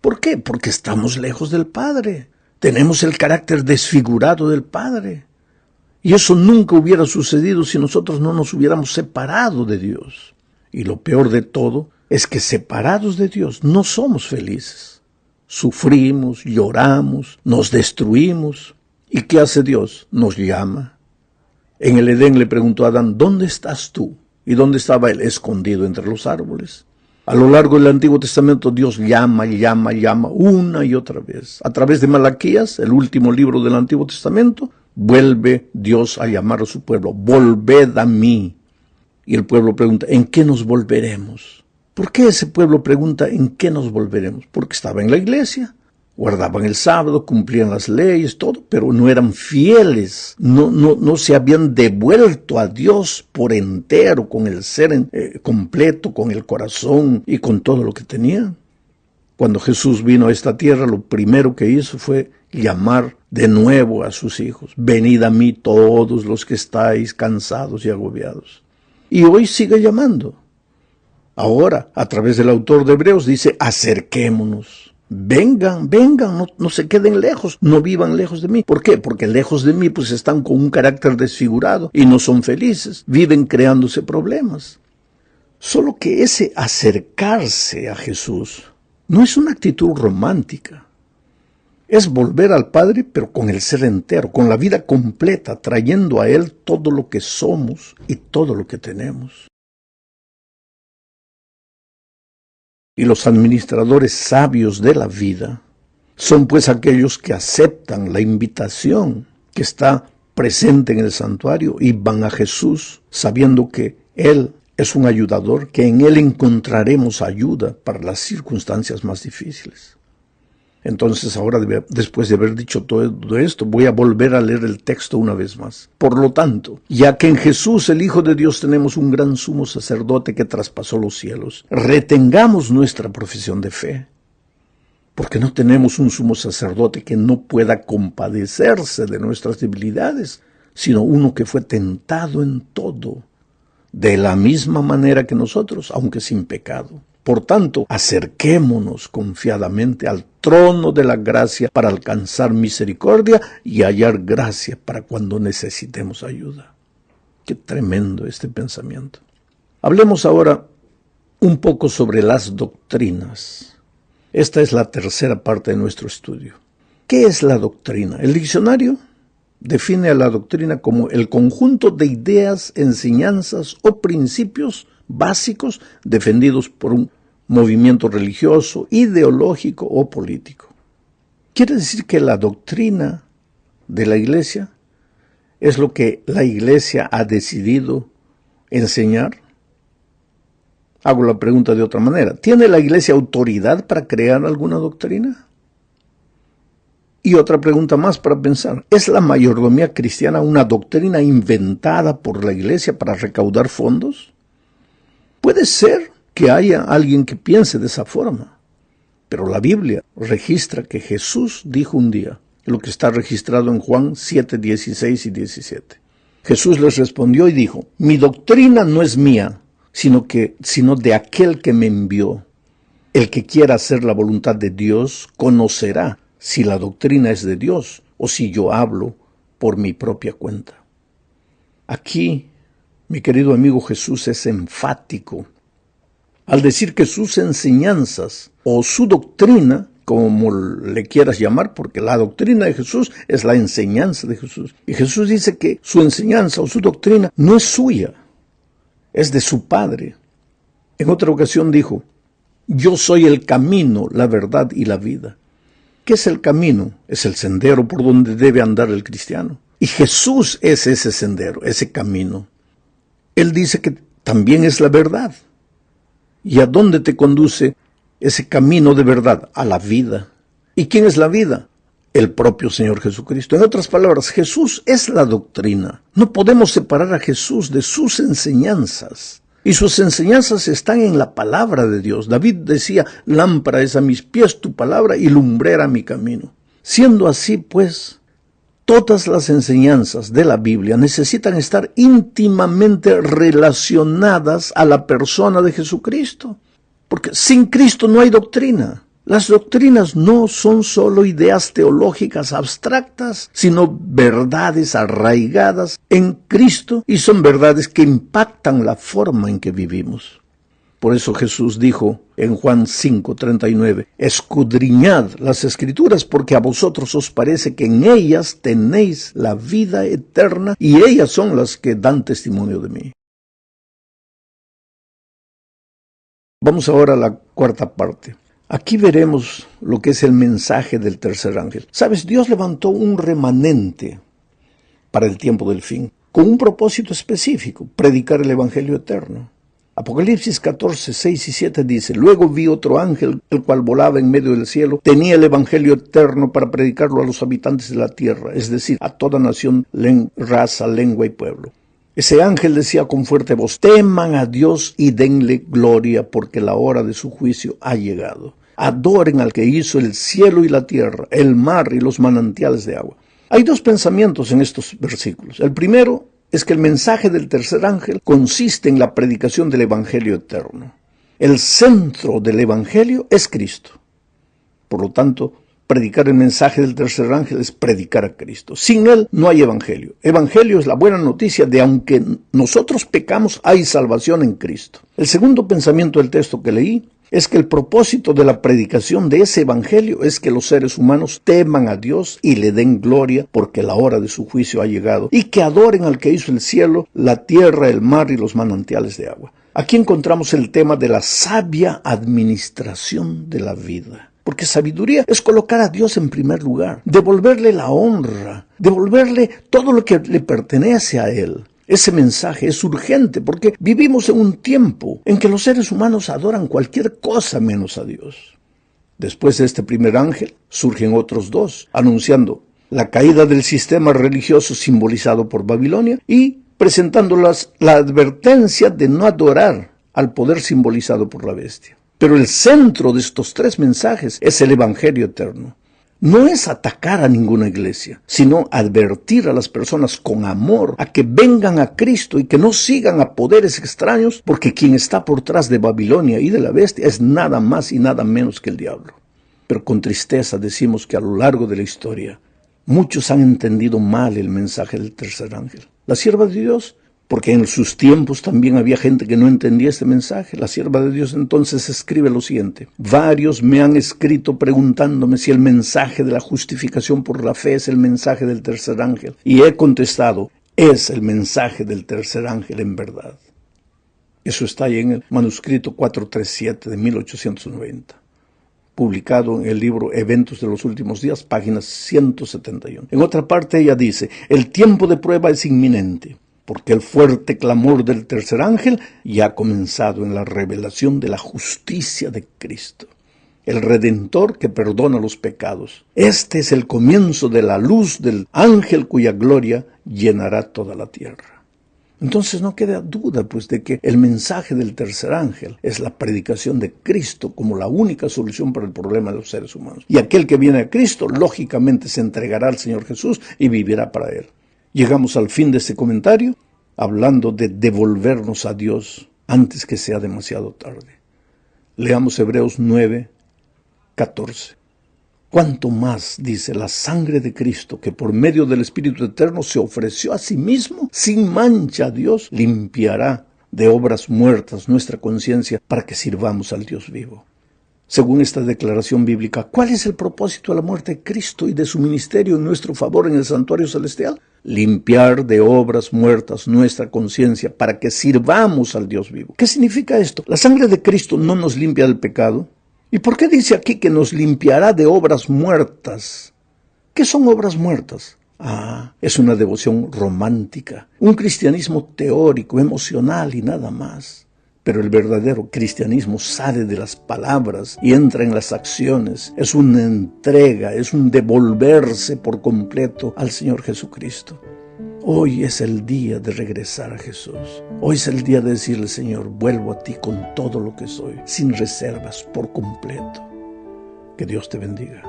S1: ¿Por qué? Porque estamos lejos del Padre. Tenemos el carácter desfigurado del Padre. Y eso nunca hubiera sucedido si nosotros no nos hubiéramos separado de Dios. Y lo peor de todo es que separados de Dios no somos felices. Sufrimos, lloramos, nos destruimos. ¿Y qué hace Dios? Nos llama. En el Edén le preguntó a Adán, ¿dónde estás tú? ¿Y dónde estaba él? Escondido entre los árboles. A lo largo del Antiguo Testamento Dios llama una y otra vez. A través de Malaquías, el último libro del Antiguo Testamento, vuelve Dios a llamar a su pueblo, volved a mí. Y el pueblo pregunta, ¿en qué nos volveremos? ¿Por qué ese pueblo pregunta, ¿en qué nos volveremos? Porque estaba en la iglesia. Guardaban el sábado, cumplían las leyes, todo, pero no eran fieles, no se habían devuelto a Dios por entero, con el ser completo, con el corazón y con todo lo que tenían. Cuando Jesús vino a esta tierra, lo primero que hizo fue llamar de nuevo a sus hijos. Venid a mí todos los que estáis cansados y agobiados. Y hoy sigue llamando. Ahora, a través del autor de Hebreos, dice, acerquémonos. Vengan, no se queden lejos, no vivan lejos de mí. ¿Por qué? Porque lejos de mí pues están con un carácter desfigurado y no son felices, viven creándose problemas. Solo que ese acercarse a Jesús no es una actitud romántica. Es volver al Padre pero con el ser entero, con la vida completa, trayendo a Él todo lo que somos y todo lo que tenemos. Y los administradores sabios de la vida son pues aquellos que aceptan la invitación que está presente en el santuario y van a Jesús sabiendo que Él es un ayudador, que en Él encontraremos ayuda para las circunstancias más difíciles. Entonces ahora, después de haber dicho todo esto, voy a volver a leer el texto una vez más. Por lo tanto, ya que en Jesús, el Hijo de Dios, tenemos un gran sumo sacerdote que traspasó los cielos, retengamos nuestra profesión de fe. Porque no tenemos un sumo sacerdote que no pueda compadecerse de nuestras debilidades, sino uno que fue tentado en todo, de la misma manera que nosotros, aunque sin pecado. Por tanto, acerquémonos confiadamente al trono de la gracia para alcanzar misericordia y hallar gracia para cuando necesitemos ayuda. Qué tremendo este pensamiento. Hablemos ahora un poco sobre las doctrinas. Esta es la tercera parte de nuestro estudio. ¿Qué es la doctrina? El diccionario define a la doctrina como el conjunto de ideas, enseñanzas o principios básicos defendidos por un movimiento religioso, ideológico o político. Quiere decir que la doctrina de la Iglesia es lo que la Iglesia ha decidido enseñar. Hago la pregunta de otra manera. ¿Tiene la Iglesia autoridad para crear alguna doctrina? Y otra pregunta más para pensar. ¿Es la mayordomía cristiana una doctrina inventada por la Iglesia para recaudar fondos? Puede ser que haya alguien que piense de esa forma, pero la Biblia registra que Jesús dijo un día, lo que está registrado en Juan 7, 16 y 17. Jesús les respondió y dijo: mi doctrina no es mía, sino de aquel que me envió. El que quiera hacer la voluntad de Dios conocerá si la doctrina es de Dios o si yo hablo por mi propia cuenta. Aquí, mi querido amigo, Jesús es enfático al decir que sus enseñanzas o su doctrina, como le quieras llamar, porque la doctrina de Jesús es la enseñanza de Jesús. Y Jesús dice que su enseñanza o su doctrina no es suya, es de su Padre. En otra ocasión dijo: yo soy el camino, la verdad y la vida. ¿Qué es el camino? Es el sendero por donde debe andar el cristiano. Y Jesús es ese sendero, ese camino. Él dice que también es la verdad. ¿Y a dónde te conduce ese camino de verdad? A la vida. ¿Y quién es la vida? El propio Señor Jesucristo. En otras palabras, Jesús es la doctrina. No podemos separar a Jesús de sus enseñanzas. Y sus enseñanzas están en la palabra de Dios. David decía: lámpara es a mis pies tu palabra y lumbrera mi camino. Siendo así, pues, todas las enseñanzas de la Biblia necesitan estar íntimamente relacionadas a la persona de Jesucristo. Porque sin Cristo no hay doctrina. Las doctrinas no son solo ideas teológicas abstractas, sino verdades arraigadas en Cristo, y son verdades que impactan la forma en que vivimos. Por eso Jesús dijo en Juan 5:39, escudriñad las Escrituras, porque a vosotros os parece que en ellas tenéis la vida eterna, y ellas son las que dan testimonio de mí. Vamos ahora a la cuarta parte. Aquí veremos lo que es el mensaje del tercer ángel. ¿Sabes? Dios levantó un remanente para el tiempo del fin, con un propósito específico: predicar el Evangelio eterno. Apocalipsis 14, 6 y 7 dice: luego vi otro ángel, el cual volaba en medio del cielo, tenía el Evangelio eterno para predicarlo a los habitantes de la tierra, es decir, a toda nación, raza, lengua y pueblo. Ese ángel decía con fuerte voz: teman a Dios y denle gloria, porque la hora de su juicio ha llegado. Adoren al que hizo el cielo y la tierra, el mar y los manantiales de agua. Hay dos pensamientos en estos versículos. El primero es que el mensaje del tercer ángel consiste en la predicación del Evangelio eterno. El centro del Evangelio es Cristo. Por lo tanto, predicar el mensaje del tercer ángel es predicar a Cristo. Sin Él no hay Evangelio. Evangelio es la buena noticia de aunque nosotros pecamos, hay salvación en Cristo. El segundo pensamiento del texto que leí es que el propósito de la predicación de ese Evangelio es que los seres humanos teman a Dios y le den gloria, porque la hora de su juicio ha llegado, y que adoren al que hizo el cielo, la tierra, el mar y los manantiales de agua. Aquí encontramos el tema de la sabia administración de la vida. Porque sabiduría es colocar a Dios en primer lugar, devolverle la honra, devolverle todo lo que le pertenece a Él. Ese mensaje es urgente porque vivimos en un tiempo en que los seres humanos adoran cualquier cosa menos a Dios. Después de este primer ángel surgen otros dos, anunciando la caída del sistema religioso simbolizado por Babilonia y presentando la advertencia de no adorar al poder simbolizado por la bestia. Pero el centro de estos tres mensajes es el Evangelio eterno. No es atacar a ninguna iglesia, sino advertir a las personas con amor a que vengan a Cristo y que no sigan a poderes extraños, porque quien está por detrás de Babilonia y de la bestia es nada más y nada menos que el diablo. Pero con tristeza decimos que a lo largo de la historia muchos han entendido mal el mensaje del tercer ángel. La sierva de Dios, porque en sus tiempos también había gente que no entendía este mensaje. La sierva de Dios entonces escribe lo siguiente: varios me han escrito preguntándome si el mensaje de la justificación por la fe es el mensaje del tercer ángel. Y he contestado: es el mensaje del tercer ángel en verdad. Eso está ahí en el manuscrito 437 de 1890. Publicado en el libro Eventos de los Últimos Días, páginas 171. En otra parte ella dice: el tiempo de prueba es inminente, porque el fuerte clamor del tercer ángel ya ha comenzado en la revelación de la justicia de Cristo, el Redentor que perdona los pecados. Este es el comienzo de la luz del ángel cuya gloria llenará toda la tierra. Entonces no queda duda pues de que el mensaje del tercer ángel es la predicación de Cristo como la única solución para el problema de los seres humanos. Y aquel que viene a Cristo lógicamente se entregará al Señor Jesús y vivirá para Él. Llegamos al fin de este comentario hablando de devolvernos a Dios antes que sea demasiado tarde. Leamos Hebreos 9:14. Cuánto más, dice, la sangre de Cristo, que por medio del Espíritu Eterno se ofreció a sí mismo, sin mancha a Dios, limpiará de obras muertas nuestra conciencia para que sirvamos al Dios vivo. Según esta declaración bíblica, ¿cuál es el propósito de la muerte de Cristo y de su ministerio en nuestro favor en el santuario celestial? Limpiar de obras muertas nuestra conciencia para que sirvamos al Dios vivo. ¿Qué significa esto? La sangre de Cristo no nos limpia del pecado. ¿Y por qué dice aquí que nos limpiará de obras muertas? ¿Qué son obras muertas? Es una devoción romántica, un cristianismo teórico, emocional y nada más. Pero el verdadero cristianismo sale de las palabras y entra en las acciones. Es una entrega, es un devolverse por completo al Señor Jesucristo. Hoy es el día de regresar a Jesús. Hoy es el día de decirle, Señor, vuelvo a ti con todo lo que soy, sin reservas, por completo. Que Dios te bendiga.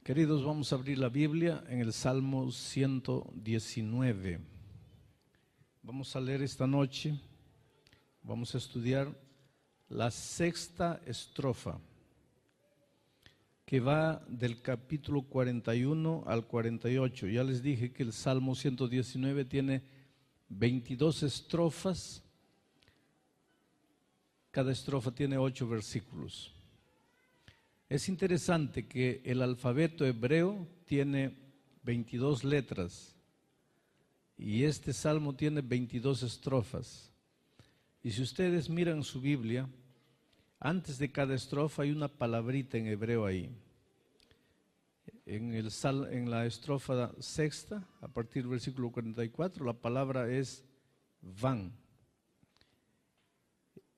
S2: Queridos, vamos a abrir la Biblia en el Salmo 119. Vamos a leer esta noche, vamos a estudiar la sexta estrofa, que va del capítulo 41 al 48. Ya les dije que el Salmo 119 tiene 22 estrofas, cada estrofa tiene 8 versículos. Es interesante que el alfabeto hebreo tiene 22 letras y este salmo tiene 22 estrofas. Y si ustedes miran su Biblia, antes de cada estrofa hay una palabrita en hebreo ahí. En la estrofa sexta, a partir del versículo 44, la palabra es van.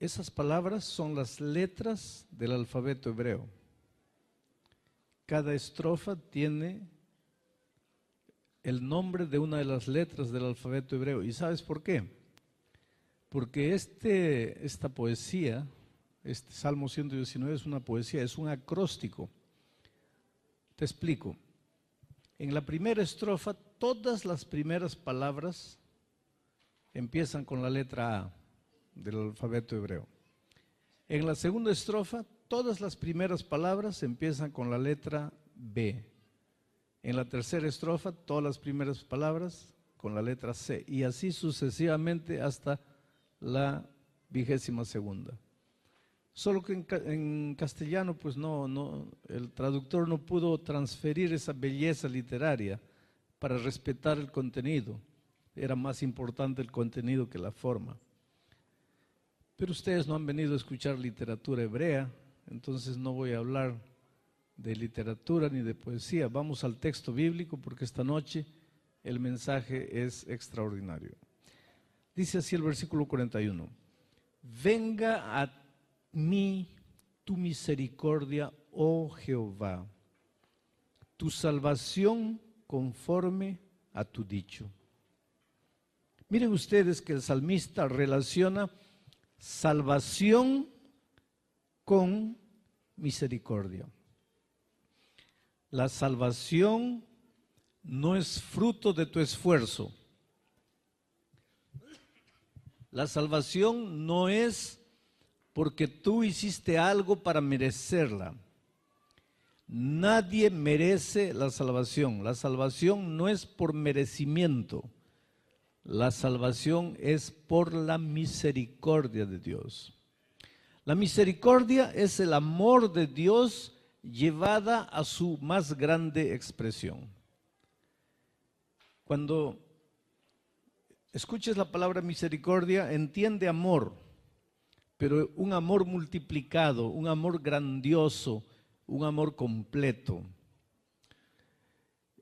S2: Esas palabras son las letras del alfabeto hebreo. Cada estrofa tiene el nombre de una de las letras del alfabeto hebreo. ¿Y sabes por qué? Porque esta poesía, este Salmo 119 es una poesía, es un acróstico. Te explico. En la primera estrofa, todas las primeras palabras empiezan con la letra A del alfabeto hebreo. En la segunda estrofa, todas las primeras palabras empiezan con la letra B. En la tercera estrofa, todas las primeras palabras con la letra C. Y así sucesivamente hasta la 22ª. Solo que en castellano, pues el traductor no pudo transferir esa belleza literaria para respetar el contenido. Era más importante el contenido que la forma. Pero ustedes no han venido a escuchar literatura hebrea, entonces no voy a hablar de literatura ni de poesía. Vamos al texto bíblico porque esta noche el mensaje es extraordinario. Dice así el versículo 41. Venga a mí tu misericordia, oh Jehová, tu salvación conforme a tu dicho. Miren ustedes que el salmista relaciona salvación con misericordia. La salvación no es fruto de tu esfuerzo. La salvación no es porque tú hiciste algo para merecerla. Nadie merece la salvación. La salvación no es por merecimiento. La salvación es por la misericordia de Dios. La misericordia es el amor de Dios llevada a su más grande expresión. Cuando escuches la palabra misericordia, entiende amor, pero un amor multiplicado, un amor grandioso, un amor completo.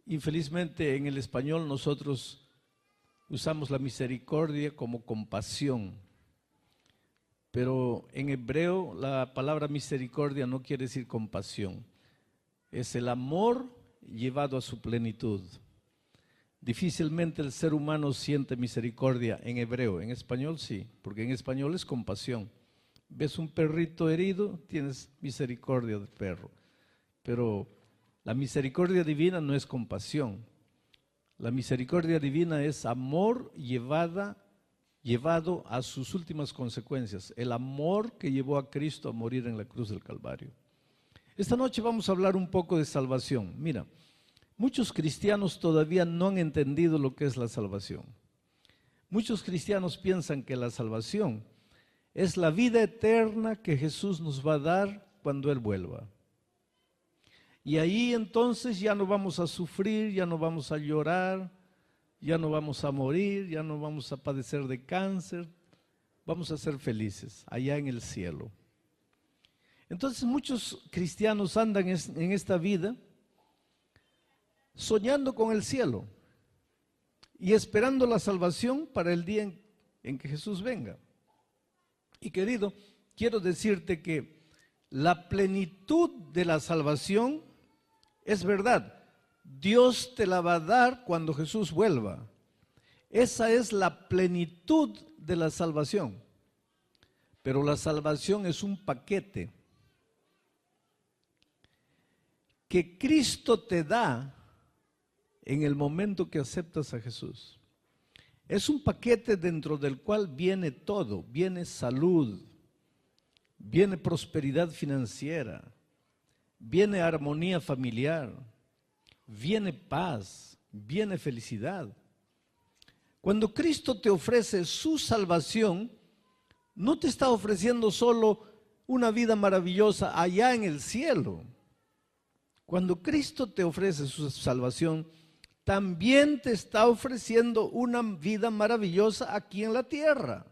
S2: Infelizmente en el español nosotros usamos la misericordia como compasión, pero en hebreo la palabra misericordia no quiere decir compasión, es el amor llevado a su plenitud. Difícilmente el ser humano siente misericordia en hebreo, en español sí, porque en español es compasión. Ves un perrito herido, tienes misericordia del perro, pero la misericordia divina no es compasión. La misericordia divina es amor llevado a sus últimas consecuencias, el amor que llevó a Cristo a morir en la cruz del Calvario. Esta noche vamos a hablar un poco de salvación. Mira, muchos cristianos todavía no han entendido lo que es la salvación. Muchos cristianos piensan que la salvación es la vida eterna que Jesús nos va a dar cuando Él vuelva. Y ahí entonces ya no vamos a sufrir, ya no vamos a llorar, ya no vamos a morir, ya no vamos a padecer de cáncer, vamos a ser felices allá en el cielo. Entonces muchos cristianos andan en esta vida soñando con el cielo y esperando la salvación para el día en que Jesús venga. Y querido, quiero decirte que la plenitud de la salvación es verdad. Dios te la va a dar cuando Jesús vuelva. Esa es la plenitud de la salvación. Pero la salvación es un paquete que Cristo te da en el momento que aceptas a Jesús. Es un paquete dentro del cual viene todo, viene salud, viene prosperidad financiera, viene armonía familiar, viene paz, viene felicidad. Cuando Cristo te ofrece su salvación, no te está ofreciendo solo una vida maravillosa allá en el cielo. Cuando Cristo te ofrece su salvación, también te está ofreciendo una vida maravillosa aquí en la tierra.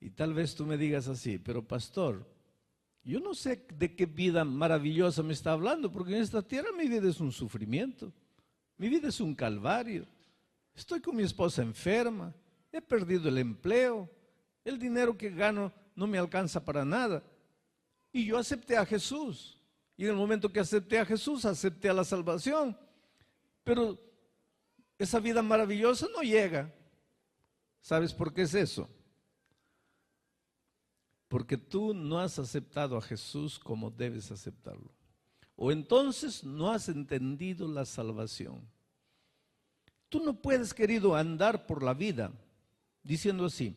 S2: Y tal vez tú me digas así, pero pastor, yo no sé de qué vida maravillosa me está hablando, porque en esta tierra mi vida es un sufrimiento, mi vida es un calvario. Estoy con mi esposa enferma, he perdido el empleo, el dinero que gano no me alcanza para nada. Y yo acepté a Jesús. Y en el momento que acepté a Jesús, acepté a la salvación. Pero esa vida maravillosa no llega. ¿Sabes por qué es eso? Porque tú no has aceptado a Jesús como debes aceptarlo. O entonces no has entendido la salvación. Tú no puedes, querido, andar por la vida diciendo así: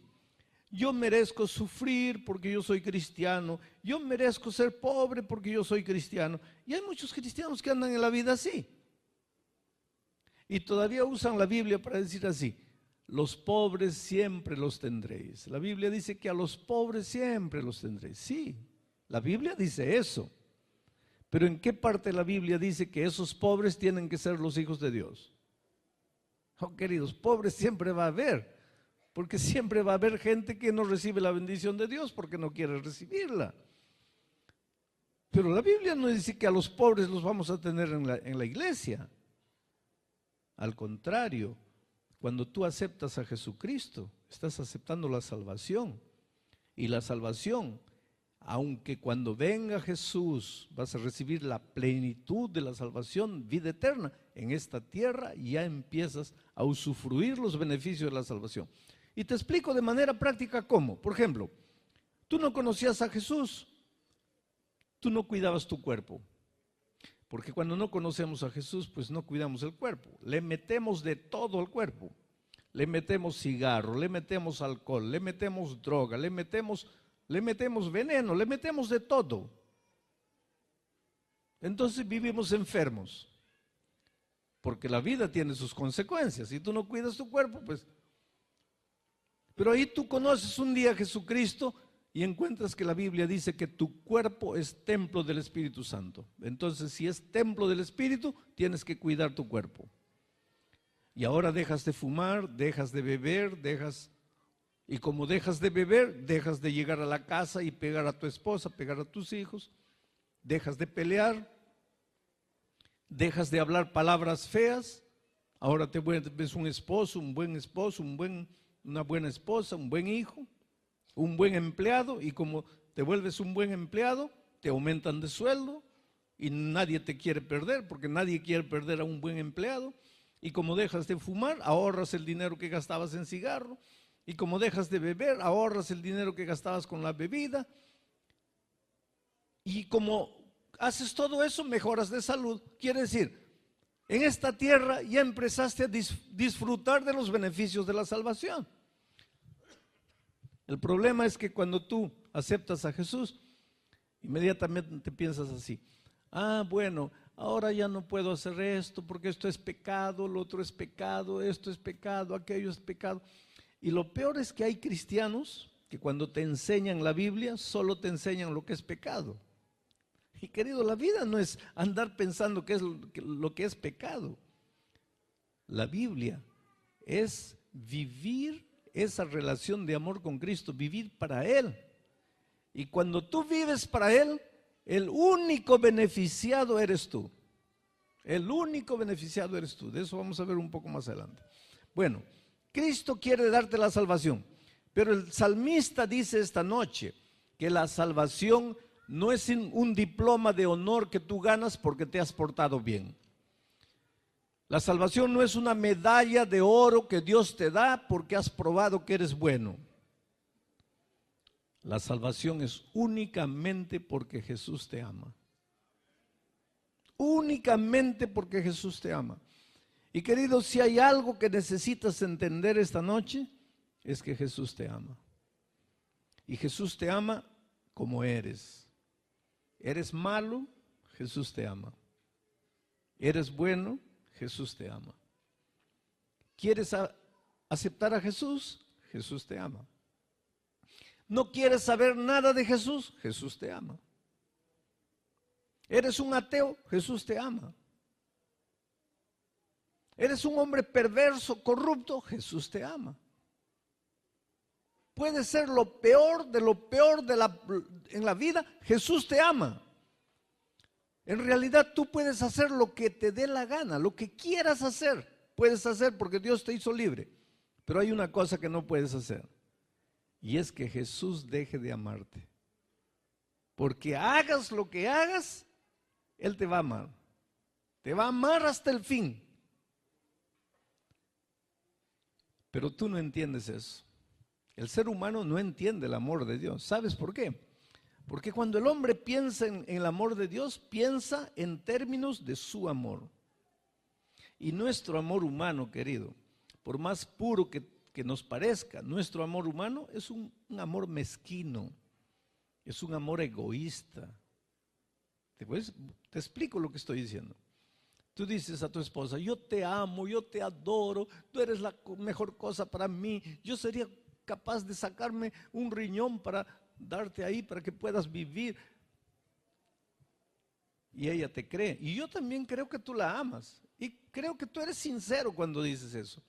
S2: yo merezco sufrir porque yo soy cristiano, yo merezco ser pobre porque yo soy cristiano. Y hay muchos cristianos que andan en la vida así. Y todavía usan la Biblia para decir así: los pobres siempre los tendréis. La Biblia dice que a los pobres siempre los tendréis. Sí, la Biblia dice eso. Pero ¿en qué parte de la Biblia dice que esos pobres tienen que ser los hijos de Dios? Oh, queridos, pobres siempre va a haber. Porque siempre va a haber gente que no recibe la bendición de Dios porque no quiere recibirla. Pero la Biblia no dice que a los pobres los vamos a tener en la iglesia. Al contrario, cuando tú aceptas a Jesucristo, estás aceptando la salvación. Y la salvación, aunque cuando venga Jesús vas a recibir la plenitud de la salvación, vida eterna, en esta tierra ya empiezas a usufruir los beneficios de la salvación. Y te explico de manera práctica cómo. Por ejemplo, tú no conocías a Jesús, tú no cuidabas tu cuerpo. Porque cuando no conocemos a Jesús, pues no cuidamos el cuerpo. Le metemos de todo al cuerpo. Le metemos cigarro, le metemos alcohol, le metemos droga, le metemos veneno, le metemos de todo. Entonces vivimos enfermos. Porque la vida tiene sus consecuencias. Si tú no cuidas tu cuerpo, pues... Pero ahí tú conoces un día a Jesucristo y encuentras que la Biblia dice que tu cuerpo es templo del Espíritu Santo. Entonces, si es templo del Espíritu, tienes que cuidar tu cuerpo. Y ahora dejas de fumar, dejas de beber, y como dejas de beber, dejas de llegar a la casa y pegar a tu esposa, pegar a tus hijos, dejas de pelear, dejas de hablar palabras feas, ahora te vuelves un esposo, una buena esposa, un buen hijo, un buen empleado, y como te vuelves un buen empleado, te aumentan de sueldo y nadie te quiere perder, porque nadie quiere perder a un buen empleado. Y como dejas de fumar, ahorras el dinero que gastabas en cigarro. Y como dejas de beber, ahorras el dinero que gastabas con la bebida. Y como haces todo eso, mejoras de salud. Quiere decir, en esta tierra ya empezaste a disfrutar de los beneficios de la salvación. El problema es que cuando tú aceptas a Jesús, inmediatamente piensas así: ah, bueno, ahora ya no puedo hacer esto porque esto es pecado, lo otro es pecado, esto es pecado, aquello es pecado. Y lo peor es que hay cristianos que cuando te enseñan la Biblia solo te enseñan lo que es pecado. Y querido, la vida no es andar pensando qué es lo que es pecado. La Biblia es vivir esa relación de amor con Cristo, vivir para Él. Y cuando tú vives para Él, el único beneficiado eres tú. El único beneficiado eres tú. De eso vamos a ver un poco más adelante. Bueno, Cristo quiere darte la salvación, pero el salmista dice esta noche que la salvación no es un diploma de honor que tú ganas porque te has portado bien. La salvación no es una medalla de oro que Dios te da porque has probado que eres bueno. La salvación es únicamente porque Jesús te ama. Únicamente porque Jesús te ama. Y querido, si hay algo que necesitas entender esta noche, es que Jesús te ama. Y Jesús te ama como eres. Eres malo, Jesús te ama. Eres bueno, Jesús te ama. ¿Quieres aceptar a Jesús? Jesús te ama. ¿No quieres saber nada de Jesús? Jesús te ama. ¿Eres un ateo? Jesús te ama. ¿Eres un hombre perverso, corrupto? Jesús te ama. Puede ser lo peor en la vida, Jesús te ama. En realidad tú puedes hacer lo que te dé la gana, lo que quieras hacer, puedes hacer porque Dios te hizo libre. Pero hay una cosa que no puedes hacer, y es que Jesús deje de amarte. Porque hagas lo que hagas, Él te va a amar. Te va a amar hasta el fin. Pero tú no entiendes eso. El ser humano no entiende el amor de Dios. ¿Sabes por qué? Porque cuando el hombre piensa en el amor de Dios, piensa en términos de su amor. Y nuestro amor humano, querido, por más puro que nos parezca, nuestro amor humano es un amor mezquino, es un amor egoísta. Te explico lo que estoy diciendo. Tú dices a tu esposa: yo te amo, yo te adoro, tú eres la mejor cosa para mí, yo sería capaz de sacarme un riñón para darte ahí para que puedas vivir. Y ella te cree, y yo también creo que tú la amas, y creo que tú eres sincero cuando dices eso.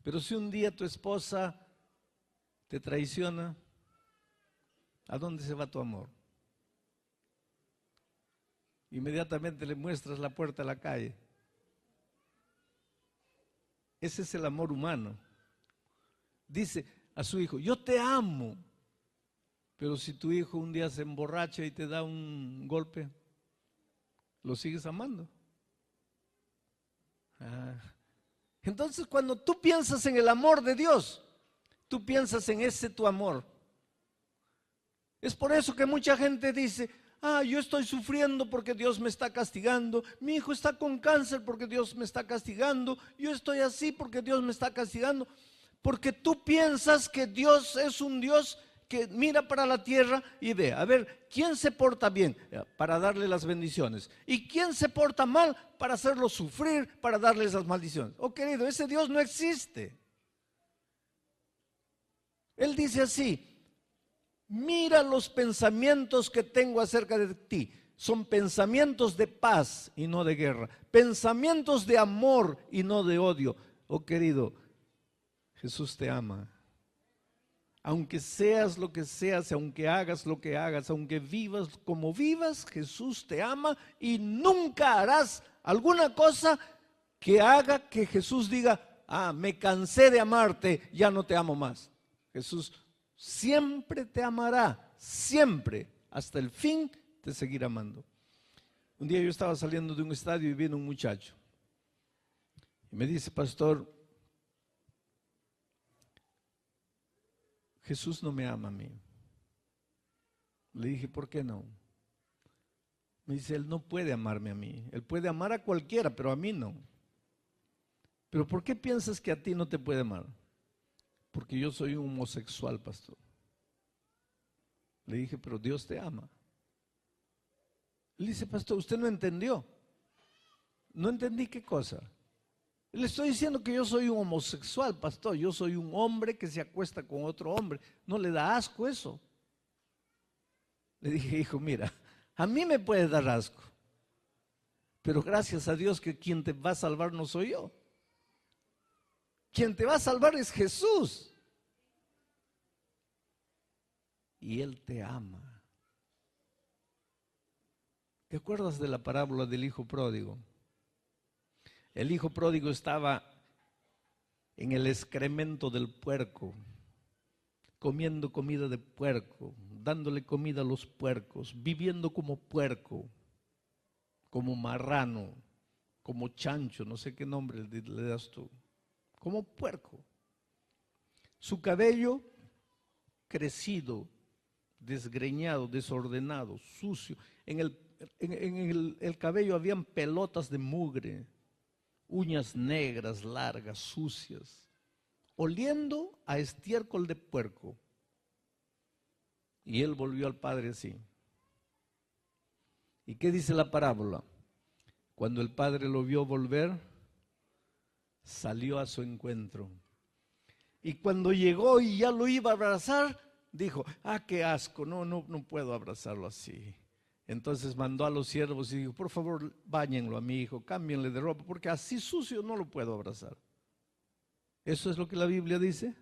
S2: Pero si un día tu esposa te traiciona, ¿a dónde se va tu amor? Inmediatamente le muestras la puerta a la calle. Ese es el amor humano. Dice a su hijo: yo te amo. Pero si tu hijo un día se emborracha y te da un golpe, ¿lo sigues amando? Entonces, cuando tú piensas en el amor de Dios, tú piensas en ese tu amor. Es por eso que mucha gente dice: yo estoy sufriendo porque Dios me está castigando, mi hijo está con cáncer porque Dios me está castigando, yo estoy así porque Dios me está castigando. Porque tú piensas que Dios es un Dios que mira para la tierra y ve, a ver, ¿quién se porta bien? Para darle las bendiciones. ¿Y quién se porta mal? Para hacerlo sufrir, para darle esas maldiciones. Oh, querido, ese Dios no existe. Él dice así: mira los pensamientos que tengo acerca de ti. Son pensamientos de paz y no de guerra. Pensamientos de amor y no de odio. Oh querido, Jesús te ama. Aunque seas lo que seas, aunque hagas lo que hagas, aunque vivas como vivas, Jesús te ama y nunca harás alguna cosa que haga que Jesús diga, ah, me cansé de amarte, ya no te amo más. Jesús siempre te amará, siempre, hasta el fin te seguirá amando. Un día yo estaba saliendo de un estadio y viene un muchacho y me dice, pastor, Jesús no me ama a mí. Le dije, ¿por qué no? Me dice, Él no puede amarme a mí. Él puede amar a cualquiera, pero a mí no. ¿Pero por qué piensas que a ti no te puede amar? Porque yo soy un homosexual, pastor. Le dije, pero Dios te ama. Le dice, pastor, usted no entendió. No entendí qué cosa. Le estoy diciendo que yo soy un homosexual, pastor. Yo soy un hombre que se acuesta con otro hombre. ¿No le da asco eso? Le dije, hijo, mira, a mí me puede dar asco. Pero gracias a Dios que quien te va a salvar no soy yo. Quien te va a salvar es Jesús. Y Él te ama. ¿Te acuerdas de la parábola del hijo pródigo? El hijo pródigo estaba en el excremento del puerco, comiendo comida de puerco, dándole comida a los puercos, viviendo como puerco, como marrano, como chancho, no sé qué nombre le das tú, como puerco. Su cabello crecido, desgreñado, desordenado, sucio. En el cabello habían pelotas de mugre, uñas negras, largas, sucias, oliendo a estiércol de puerco. Y él volvió al padre así. ¿Y qué dice la parábola? Cuando el padre lo vio volver, salió a su encuentro. Y cuando llegó y ya lo iba a abrazar, dijo, ah, qué asco, no puedo abrazarlo así. Entonces mandó a los siervos y dijo, por favor, báñenlo a mi hijo, cámbienle de ropa, porque así sucio no lo puedo abrazar. ¿Eso es lo que la Biblia dice?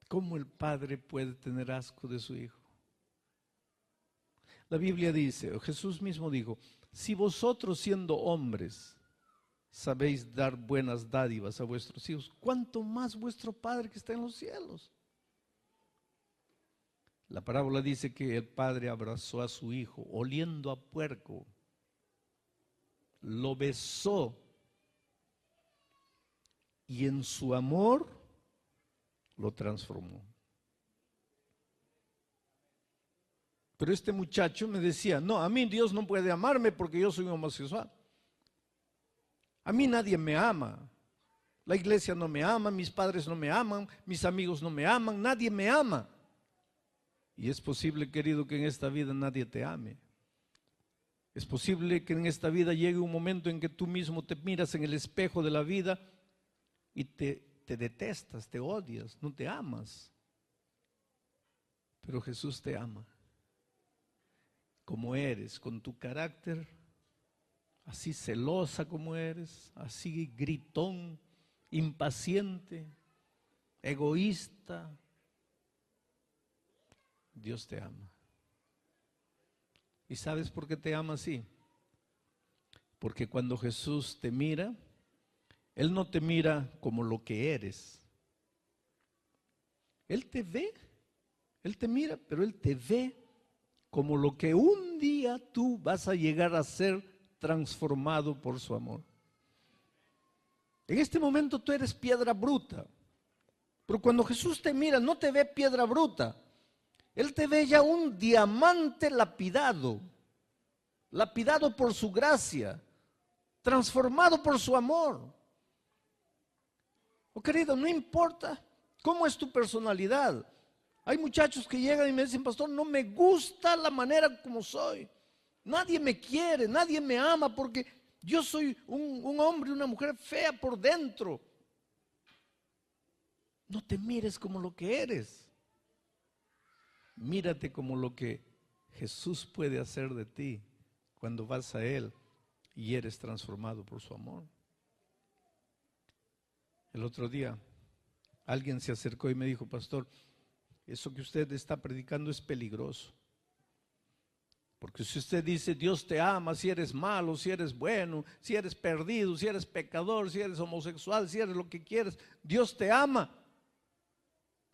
S2: ¿Cómo el padre puede tener asco de su hijo? La Biblia dice, Jesús mismo dijo, si vosotros siendo hombres sabéis dar buenas dádivas a vuestros hijos, ¿cuánto más vuestro Padre que está en los cielos? La parábola dice que el padre abrazó a su hijo, oliendo a puerco, lo besó y en su amor lo transformó. Pero este muchacho me decía, no, a mí Dios no puede amarme porque yo soy un homosexual. A mí nadie me ama. La iglesia no me ama, mis padres no me aman, mis amigos no me aman, nadie me ama. Y es posible, querido, que en esta vida nadie te ame. Es posible que en esta vida llegue un momento en que tú mismo te miras en el espejo de la vida y te detestas, te odias, no te amas. Pero Jesús te ama. Como eres, con tu carácter, así celosa como eres, así gritón, impaciente, egoísta. Dios te ama. ¿Y sabes por qué te ama así? Porque cuando Jesús te mira, Él no te mira como lo que eres. Él te ve, Él te mira, pero Él te ve como lo que un día tú vas a llegar a ser transformado por su amor. En este momento tú eres piedra bruta, pero cuando Jesús te mira no te ve piedra bruta. Él te ve ya un diamante lapidado, lapidado por su gracia, transformado por su amor. Oh, querido, no importa cómo es tu personalidad. Hay muchachos que llegan y me dicen, pastor, no me gusta la manera como soy. Nadie me quiere, nadie me ama porque yo soy un hombre, una mujer fea por dentro. No te mires como lo que eres. Mírate como lo que Jesús puede hacer de ti cuando vas a Él y eres transformado por su amor. El otro día alguien se acercó y me dijo: pastor, eso que usted está predicando es peligroso. Porque si usted dice Dios te ama, si eres malo, si eres bueno, si eres perdido, si eres pecador, si eres homosexual, si eres lo que quieres, Dios te ama.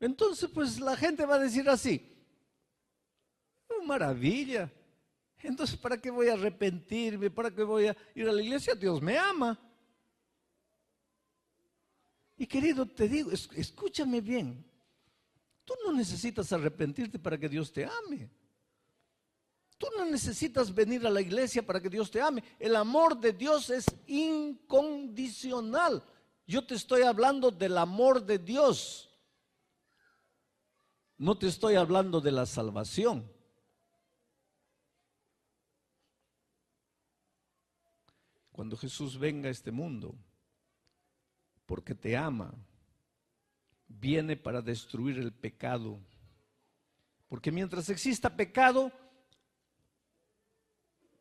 S2: Entonces pues la gente va a decir así: oh, maravilla, entonces ¿para qué voy a arrepentirme? ¿Para qué voy a ir a la iglesia? Dios me ama. Y querido, te digo, escúchame bien, tú no necesitas arrepentirte para que Dios te ame. Tú no necesitas venir a la iglesia para que Dios te ame. El amor de Dios es incondicional. Yo te estoy hablando del amor de Dios. No te estoy hablando de la salvación. Cuando Jesús venga a este mundo, porque te ama, viene para destruir el pecado. Porque mientras exista pecado,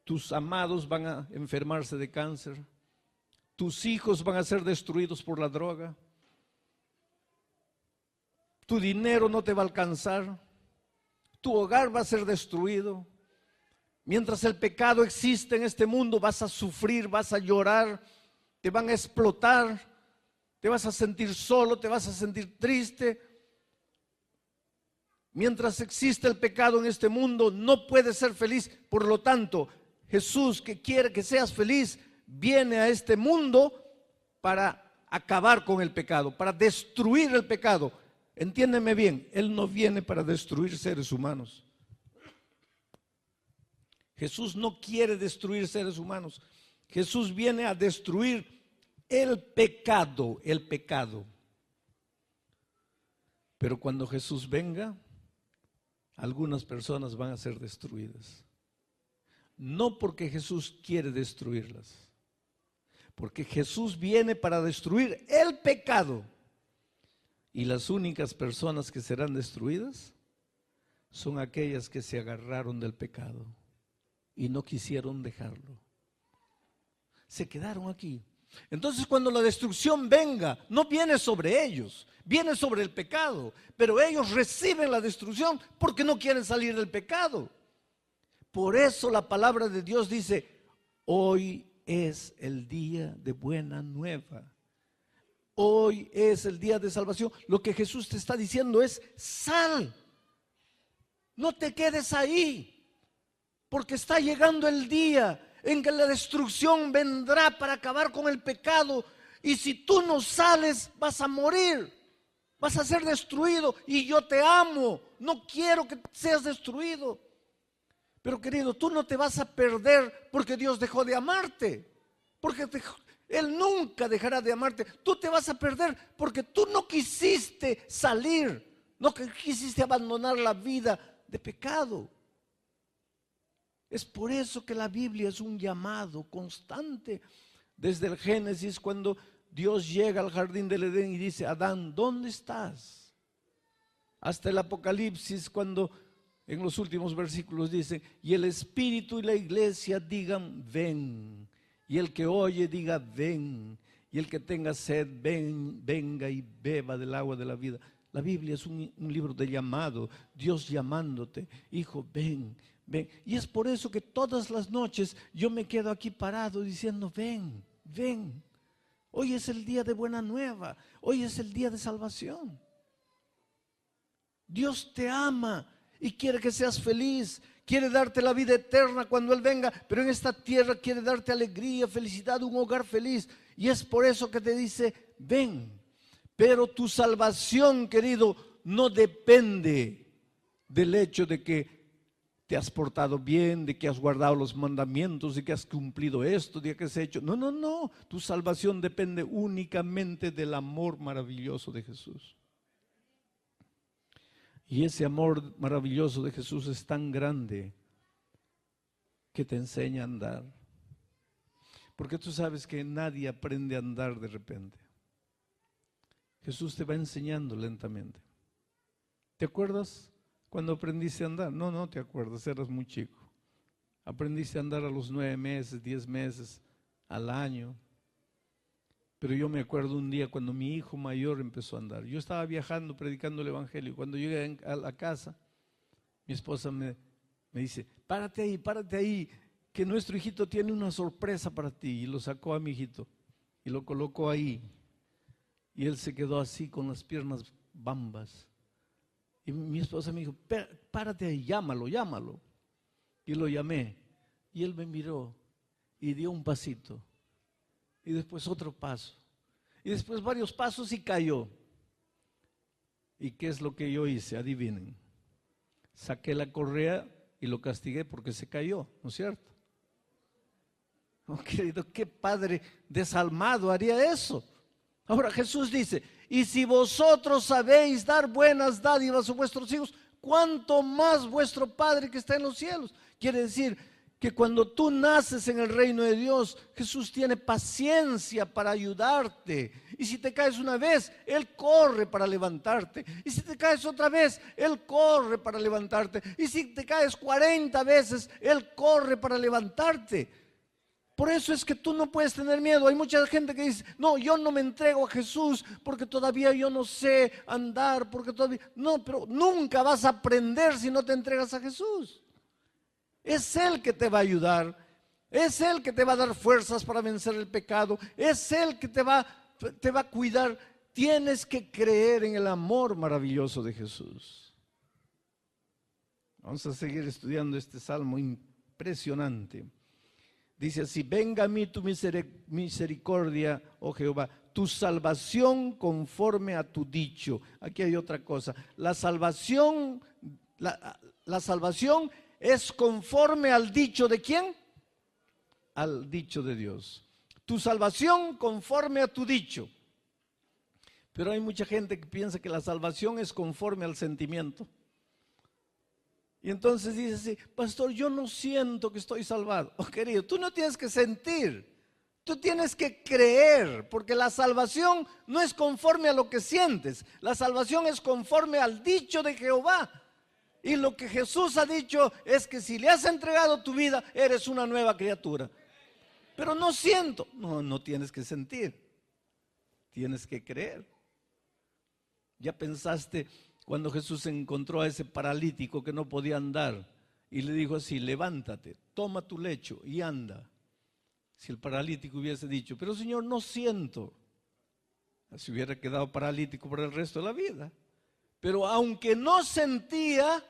S2: tus amados van a enfermarse de cáncer, tus hijos van a ser destruidos por la droga, tu dinero no te va a alcanzar, tu hogar va a ser destruido. Mientras el pecado existe en este mundo, vas a sufrir, vas a llorar, te van a explotar, te vas a sentir solo, te vas a sentir triste. Mientras existe el pecado en este mundo, no puedes ser feliz. Por lo tanto, Jesús, que quiere que seas feliz, viene a este mundo para acabar con el pecado, para destruir el pecado. Entiéndeme bien, Él no viene para destruir seres humanos. Jesús no quiere destruir seres humanos. Jesús viene a destruir el pecado, el pecado. Pero cuando Jesús venga, algunas personas van a ser destruidas. No porque Jesús quiere destruirlas, porque Jesús viene para destruir el pecado. Y las únicas personas que serán destruidas son aquellas que se agarraron del pecado y no quisieron dejarlo. Se quedaron aquí. Entonces cuando la destrucción venga, no viene sobre ellos, viene sobre el pecado. Pero ellos reciben la destrucción porque no quieren salir del pecado. Por eso la palabra de Dios dice: hoy es el día de buena nueva. Hoy es el día de salvación. Lo que Jesús te está diciendo es: sal. No te quedes ahí, porque está llegando el día en que la destrucción vendrá para acabar con el pecado. Y si tú no sales, vas a morir, vas a ser destruido. Y yo te amo, no quiero que seas destruido. Pero querido, tú no te vas a perder porque Dios dejó de amarte, porque Él nunca dejará de amarte. Tú te vas a perder porque tú no quisiste salir, no quisiste abandonar la vida de pecado. Es por eso que la Biblia es un llamado constante. Desde el Génesis, cuando Dios llega al jardín del Edén y dice: Adán, ¿dónde estás? Hasta el Apocalipsis, cuando en los últimos versículos dice: y el Espíritu y la iglesia digan: ven. Y el que oye diga: ven. Y el que tenga sed, venga y beba del agua de la vida. La Biblia es un libro de llamado. Dios llamándote: hijo, ven, ven. Y es por eso que todas las noches yo me quedo aquí parado diciendo: ven, ven. Hoy es el día de buena nueva. Hoy es el día de salvación. Dios te ama y quiere que seas feliz. Quiere darte la vida eterna cuando Él venga, pero en esta tierra quiere darte alegría, felicidad, un hogar feliz. Y es por eso que te dice: ven. Pero tu salvación, querido, no depende del hecho de que te has portado bien, de que has guardado los mandamientos, de que has cumplido esto, de que has hecho. No, no, no. Tu salvación depende únicamente del amor maravilloso de Jesús. Y ese amor maravilloso de Jesús es tan grande que te enseña a andar. Porque tú sabes que nadie aprende a andar de repente. Jesús te va enseñando lentamente. ¿Te acuerdas cuando aprendiste a andar? No, no te acuerdas, eras muy chico. Aprendiste a andar a los 9 meses, 10 meses. al año. Pero yo me acuerdo un día cuando mi hijo mayor empezó a andar. Yo estaba viajando, predicando el evangelio. Cuando llegué a la casa, mi esposa me dice, párate ahí, que nuestro hijito tiene una sorpresa para ti. Y lo sacó a mi hijito y lo colocó ahí. Y él se quedó así con las piernas bambas. Y mi esposa me dijo, párate ahí, llámalo. Y lo llamé. Y él me miró y dio un pasito. Y después otro paso. Y después varios pasos y cayó. ¿Y qué es lo que yo hice? Adivinen. Saqué la correa y lo castigué porque se cayó, ¿no es cierto? Oh, querido, ¿qué padre desalmado haría eso? Ahora Jesús dice, y si vosotros sabéis dar buenas dádivas a vuestros hijos, ¿cuánto más vuestro Padre que está en los cielos? Quiere decir que cuando tú naces en el reino de Dios, Jesús tiene paciencia para ayudarte. Y si te caes una vez, Él corre para levantarte. Y si te caes otra vez, Él corre para levantarte. Y si te caes 40 veces, Él corre para levantarte. Por eso es que tú no puedes tener miedo. Hay mucha gente que dice, no, yo no me entrego a Jesús porque todavía yo no sé andar, porque todavía... No, pero nunca vas a aprender si no te entregas a Jesús. Es Él que te va a ayudar, es Él que te va a dar fuerzas para vencer el pecado, es Él que te va a cuidar. Tienes que creer en el amor maravilloso de Jesús. Vamos a seguir estudiando este salmo impresionante. Dice así, venga a mí tu misericordia, oh Jehová, tu salvación conforme a tu dicho. Aquí hay otra cosa, la salvación es conforme al dicho ¿de quién? Al dicho de Dios. Tu salvación conforme a tu dicho. Pero hay mucha gente que piensa que la salvación es conforme al sentimiento. Y entonces dice así, pastor, yo no siento que estoy salvado. Oh, querido, tú no tienes que sentir, tú tienes que creer, porque la salvación no es conforme a lo que sientes. La salvación es conforme al dicho de Jehová. Y lo que Jesús ha dicho es que si le has entregado tu vida, eres una nueva criatura. Pero no siento. No tienes que sentir. Tienes que creer. ¿Ya pensaste cuando Jesús encontró a ese paralítico que no podía andar y le dijo así, levántate, toma tu lecho y anda? Si el paralítico hubiese dicho, pero Señor, no siento, se hubiera quedado paralítico por el resto de la vida. Pero aunque no sentía,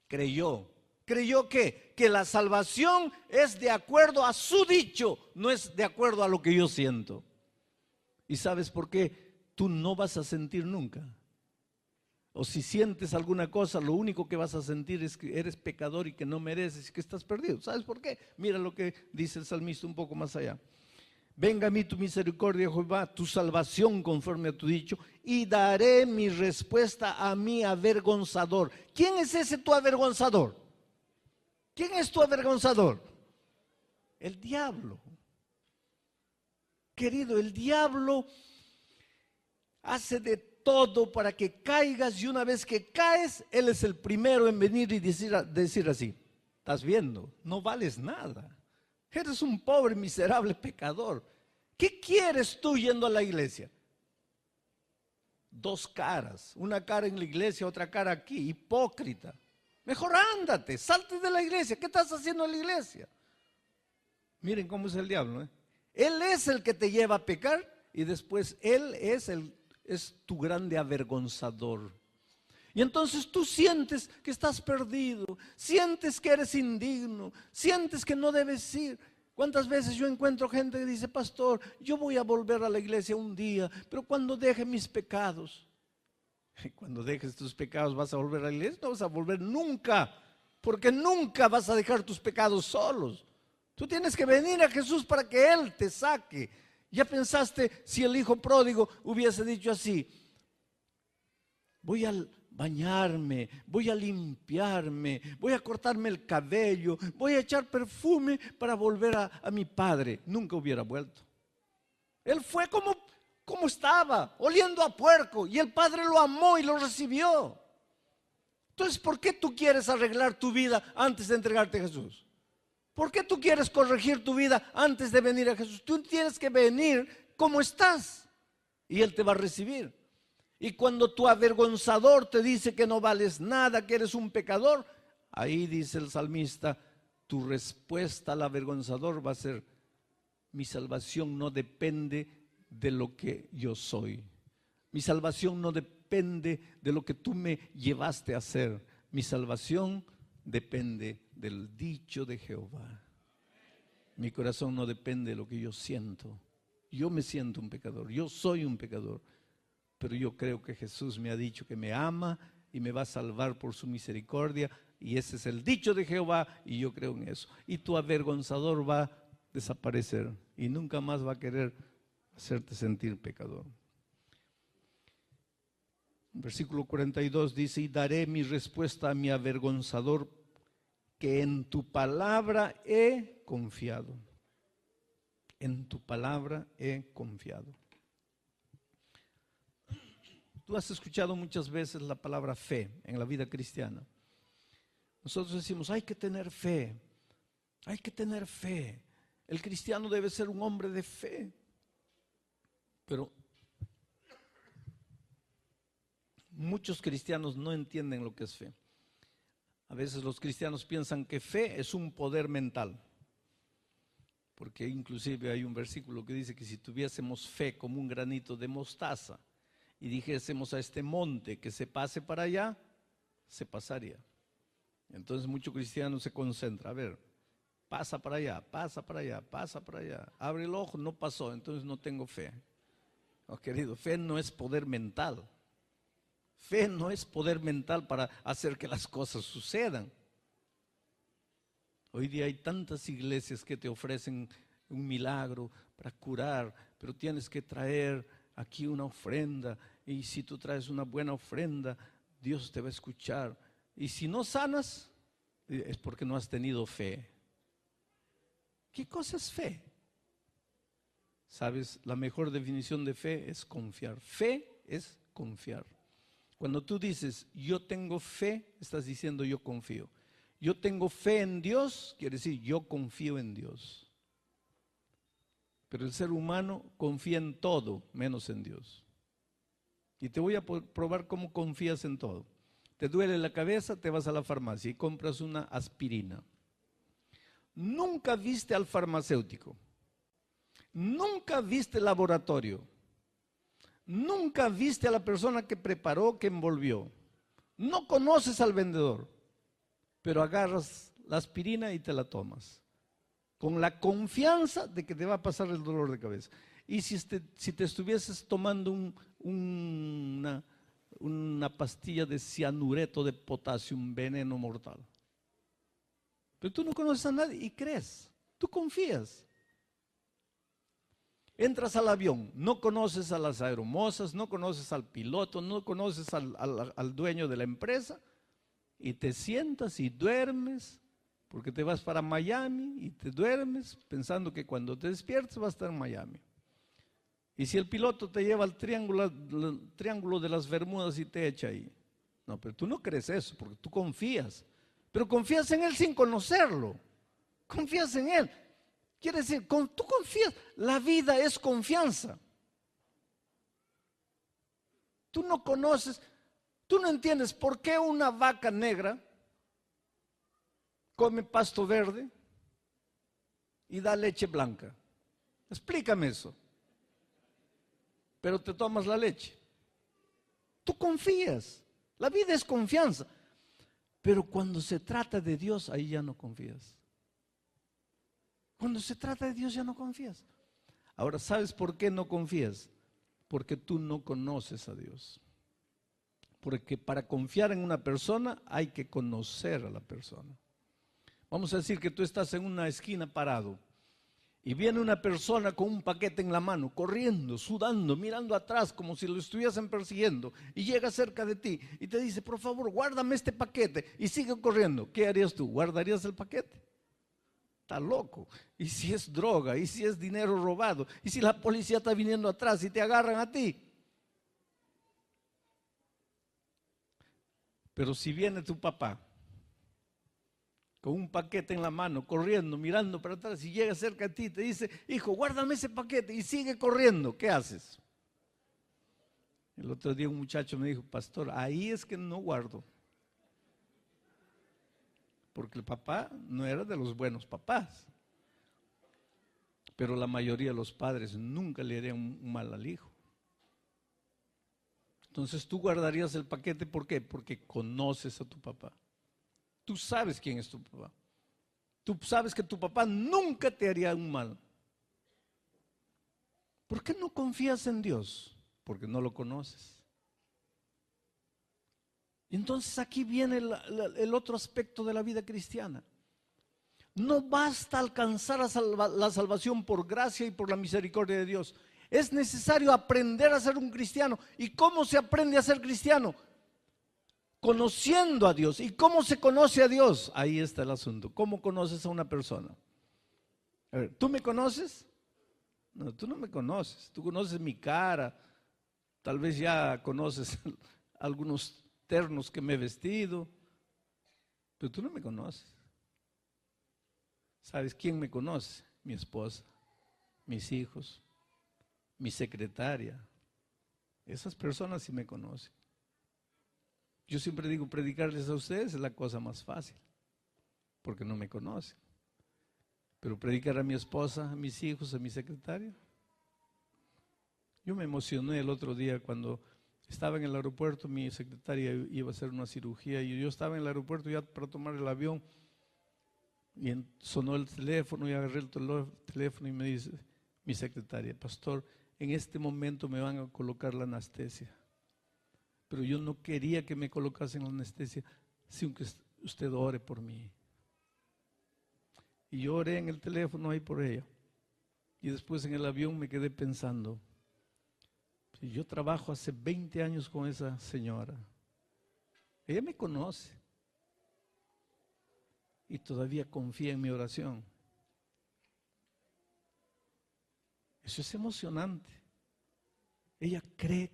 S2: creyó. ¿Creyó qué? Que la salvación es de acuerdo a su dicho, no es de acuerdo a lo que yo siento. ¿Y sabes por qué? Tú no vas a sentir nunca. O si sientes alguna cosa, lo único que vas a sentir es que eres pecador y que no mereces y que estás perdido. ¿Sabes por qué? Mira lo que dice el salmista un poco más allá. Venga a mí tu misericordia, Jehová, tu salvación conforme a tu dicho, y daré mi respuesta a mi avergonzador. ¿Quién es ese tu avergonzador? ¿Quién es tu avergonzador? El diablo. Querido, el diablo hace de todo para que caigas, y una vez que caes, él es el primero en venir y decir así, estás viendo, no vales nada. Eres un pobre, miserable pecador. ¿Qué quieres tú yendo a la iglesia? Dos caras, una cara en la iglesia, otra cara aquí, hipócrita. Mejor ándate, salte de la iglesia. ¿Qué estás haciendo en la iglesia? Miren cómo es el diablo, ¿eh? Él es el que te lleva a pecar y después él es tu grande avergonzador. Y entonces tú sientes que estás perdido, sientes que eres indigno, sientes que no debes ir. ¿Cuántas veces yo encuentro gente que dice, pastor, yo voy a volver a la iglesia un día, pero cuando deje mis pecados? Cuando dejes tus pecados vas a volver a la iglesia, no vas a volver nunca, porque nunca vas a dejar tus pecados solos. Tú tienes que venir a Jesús para que Él te saque. ¿Ya pensaste si el hijo pródigo hubiese dicho así? Voy a bañarme, voy a limpiarme, voy a cortarme el cabello, voy a echar perfume para volver a mi padre. Nunca hubiera vuelto. Él fue como estaba, oliendo a puerco, y el padre lo amó y lo recibió. Entonces, ¿por qué tú quieres arreglar tu vida antes de entregarte a Jesús? ¿Por qué tú quieres corregir tu vida antes de venir a Jesús? Tú tienes que venir como estás y Él te va a recibir. Y cuando tu avergonzador te dice que no vales nada, que eres un pecador, ahí dice el salmista, tu respuesta al avergonzador va a ser: mi salvación no depende de lo que yo soy. Mi salvación no depende de lo que tú me llevaste a hacer. Mi salvación depende del dicho de Jehová. Mi corazón no depende de lo que yo siento. Yo me siento un pecador, yo soy un pecador, pero yo creo que Jesús me ha dicho que me ama y me va a salvar por su misericordia, y ese es el dicho de Jehová, y yo creo en eso. Y tu avergonzador va a desaparecer y nunca más va a querer hacerte sentir pecador. Versículo 42 dice: y daré mi respuesta a mi avergonzador, que en tu palabra he confiado. En tu palabra he confiado. Tú has escuchado muchas veces la palabra fe en la vida cristiana. Nosotros decimos: hay que tener fe, hay que tener fe. El cristiano debe ser un hombre de fe. Pero muchos cristianos no entienden lo que es fe. A veces los cristianos piensan que fe es un poder mental, porque inclusive hay un versículo que dice que si tuviésemos fe como un granito de mostaza y dijésemos a este monte que se pase para allá, se pasaría. Entonces mucho cristiano se concentra: a ver, pasa para allá, pasa para allá, pasa para allá, abre el ojo, no pasó, entonces no tengo fe. Oh, querido, fe no es poder mental. Fe no es poder mental para hacer que las cosas sucedan. Hoy día hay tantas iglesias que te ofrecen un milagro para curar, pero tienes que traer aquí una ofrenda, y si tú traes una buena ofrenda, Dios te va a escuchar. Y si no sanas, es porque no has tenido fe. ¿Qué cosa es fe? ¿Sabes? La mejor definición de fe es confiar. Fe es confiar. Cuando tú dices yo tengo fe, estás diciendo yo confío. Yo tengo fe en Dios, quiere decir yo confío en Dios. Pero el ser humano confía en todo menos en Dios. Y te voy a probar cómo confías en todo. Te duele la cabeza, te vas a la farmacia y compras una aspirina. Nunca viste al farmacéutico, nunca viste el laboratorio, nunca viste a la persona que preparó, que envolvió. No conoces al vendedor, pero agarras la aspirina y te la tomas, con la confianza de que te va a pasar el dolor de cabeza. Y si te estuvieses tomando una pastilla de cianureto de potasio, un veneno mortal. Pero tú no conoces a nadie y crees, tú confías. Entras al avión, no conoces a las aeromosas, no conoces al piloto, no conoces al dueño de la empresa, y te sientas y duermes, porque te vas para Miami y te duermes pensando que cuando te despiertes vas a estar en Miami. Y si el piloto te lleva al triángulo de las Bermudas y te echa ahí. No, pero tú no crees eso, porque tú confías. Pero confías en Él sin conocerlo. Confías en Él. Quiere decir, tú confías. La vida es confianza. Tú no conoces, tú no entiendes por qué una vaca negra come pasto verde y da leche blanca. Explícame eso. Pero te tomas la leche. Tú confías. La vida es confianza. Pero cuando se trata de Dios, ahí ya no confías. Cuando se trata de Dios ya no confías. Ahora, ¿sabes por qué no confías? Porque tú no conoces a Dios. Porque para confiar en una persona hay que conocer a la persona. Vamos a decir que tú estás en una esquina parado y viene una persona con un paquete en la mano, corriendo, sudando, mirando atrás como si lo estuviesen persiguiendo, y llega cerca de ti y te dice: por favor, guárdame este paquete, y sigue corriendo. ¿Qué harías tú? ¿Guardarías el paquete? Está loco. ¿Y si es droga? ¿Y si es dinero robado? ¿Y si la policía está viniendo atrás y te agarran a ti? Pero si viene tu papá con un paquete en la mano, corriendo, mirando para atrás, y llega cerca a ti y te dice, hijo, guárdame ese paquete, y sigue corriendo, ¿qué haces? El otro día un muchacho me dijo, pastor, ahí es que no guardo. Porque el papá no era de los buenos papás. Pero la mayoría de los padres nunca le harían un mal al hijo. Entonces tú guardarías el paquete, ¿por qué? Porque conoces a tu papá. Tú sabes quién es tu papá. Tú sabes que tu papá nunca te haría un mal. ¿Por qué no confías en Dios? Porque no lo conoces. Y entonces aquí viene el otro aspecto de la vida cristiana. No basta alcanzar la salvación por gracia y por la misericordia de Dios. Es necesario aprender a ser un cristiano. ¿Y cómo se aprende a ser cristiano? Conociendo a Dios. ¿Y cómo se conoce a Dios? Ahí está el asunto. ¿Cómo conoces a una persona? A ver, ¿tú me conoces? No, tú no me conoces. Tú conoces mi cara. Tal vez ya conoces algunos ternos que me he vestido. Pero tú no me conoces. ¿Sabes quién me conoce? Mi esposa, mis hijos, mi secretaria. Esas personas sí me conocen. Yo siempre digo, predicarles a ustedes es la cosa más fácil, porque no me conocen. Pero predicar a mi esposa, a mis hijos, a mi secretaria. Yo me emocioné el otro día cuando estaba en el aeropuerto, mi secretaria iba a hacer una cirugía y yo estaba en el aeropuerto ya para tomar el avión. Y sonó el teléfono y agarré el teléfono y me dice mi secretaria, pastor, en este momento me van a colocar la anestesia. Pero yo no quería que me colocasen la anestesia sin que usted ore por mí. Y yo oré en el teléfono ahí por ella. Y después en el avión me quedé pensando, yo trabajo hace 20 años con esa señora. Ella me conoce. Y todavía confía en mi oración. Eso es emocionante. Ella cree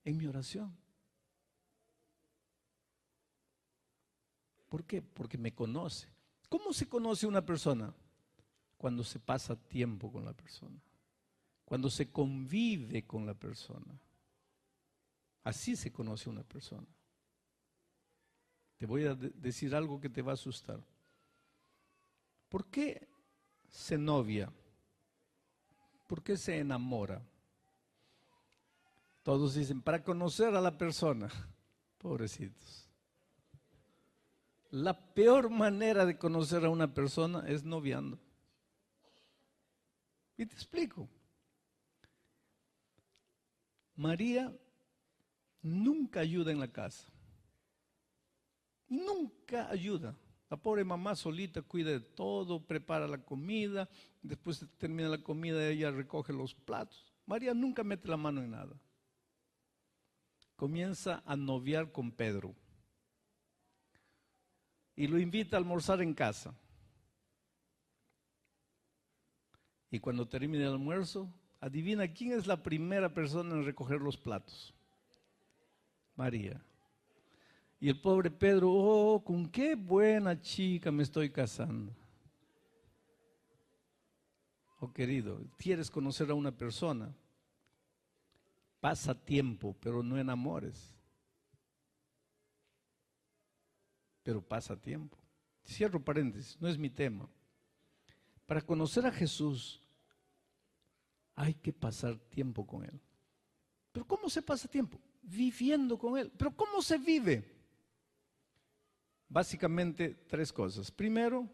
S2: en mi oración. ¿Por qué? Porque me conoce. ¿Cómo se conoce una persona? Cuando se pasa tiempo con la persona. Cuando se convive con la persona. Así se conoce una persona. Te voy a decir algo que te va a asustar. ¿Por qué se novia? ¿Por qué se enamora? Todos dicen, para conocer a la persona. Pobrecitos. La peor manera de conocer a una persona es noviando. Y te explico. María nunca ayuda en la casa. Nunca ayuda. La pobre mamá solita cuida de todo, prepara la comida, después de termina la comida ella recoge los platos. María nunca mete la mano en nada. Comienza a noviar con Pedro y lo invita a almorzar en casa. Y cuando termina el almuerzo, adivina quién es la primera persona en recoger los platos. María. Y el pobre Pedro, oh, con qué buena chica me estoy casando. Oh, querido, ¿quieres conocer a una persona? Pasa tiempo, pero no enamores. Pero pasa tiempo. Cierro paréntesis, no es mi tema. Para conocer a Jesús hay que pasar tiempo con Él. ¿Pero cómo se pasa tiempo? Viviendo con Él. ¿Pero cómo se vive? Básicamente 3 cosas. Primero,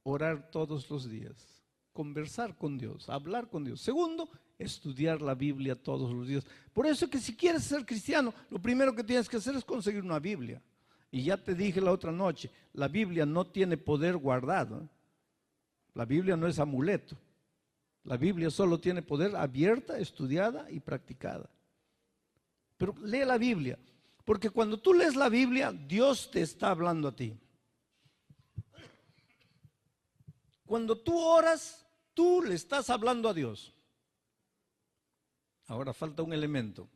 S2: orar todos los días, conversar con Dios, hablar con Dios. Segundo, estudiar la Biblia todos los días. Por eso que si quieres ser cristiano, lo primero que tienes que hacer es conseguir una Biblia. Y ya te dije la otra noche, la Biblia no tiene poder guardado. La Biblia no es amuleto. La Biblia solo tiene poder abierta, estudiada y practicada. Pero lee la Biblia. Porque cuando tú lees la Biblia, Dios te está hablando a ti. Cuando tú oras, tú le estás hablando a Dios. Ahora falta un elemento.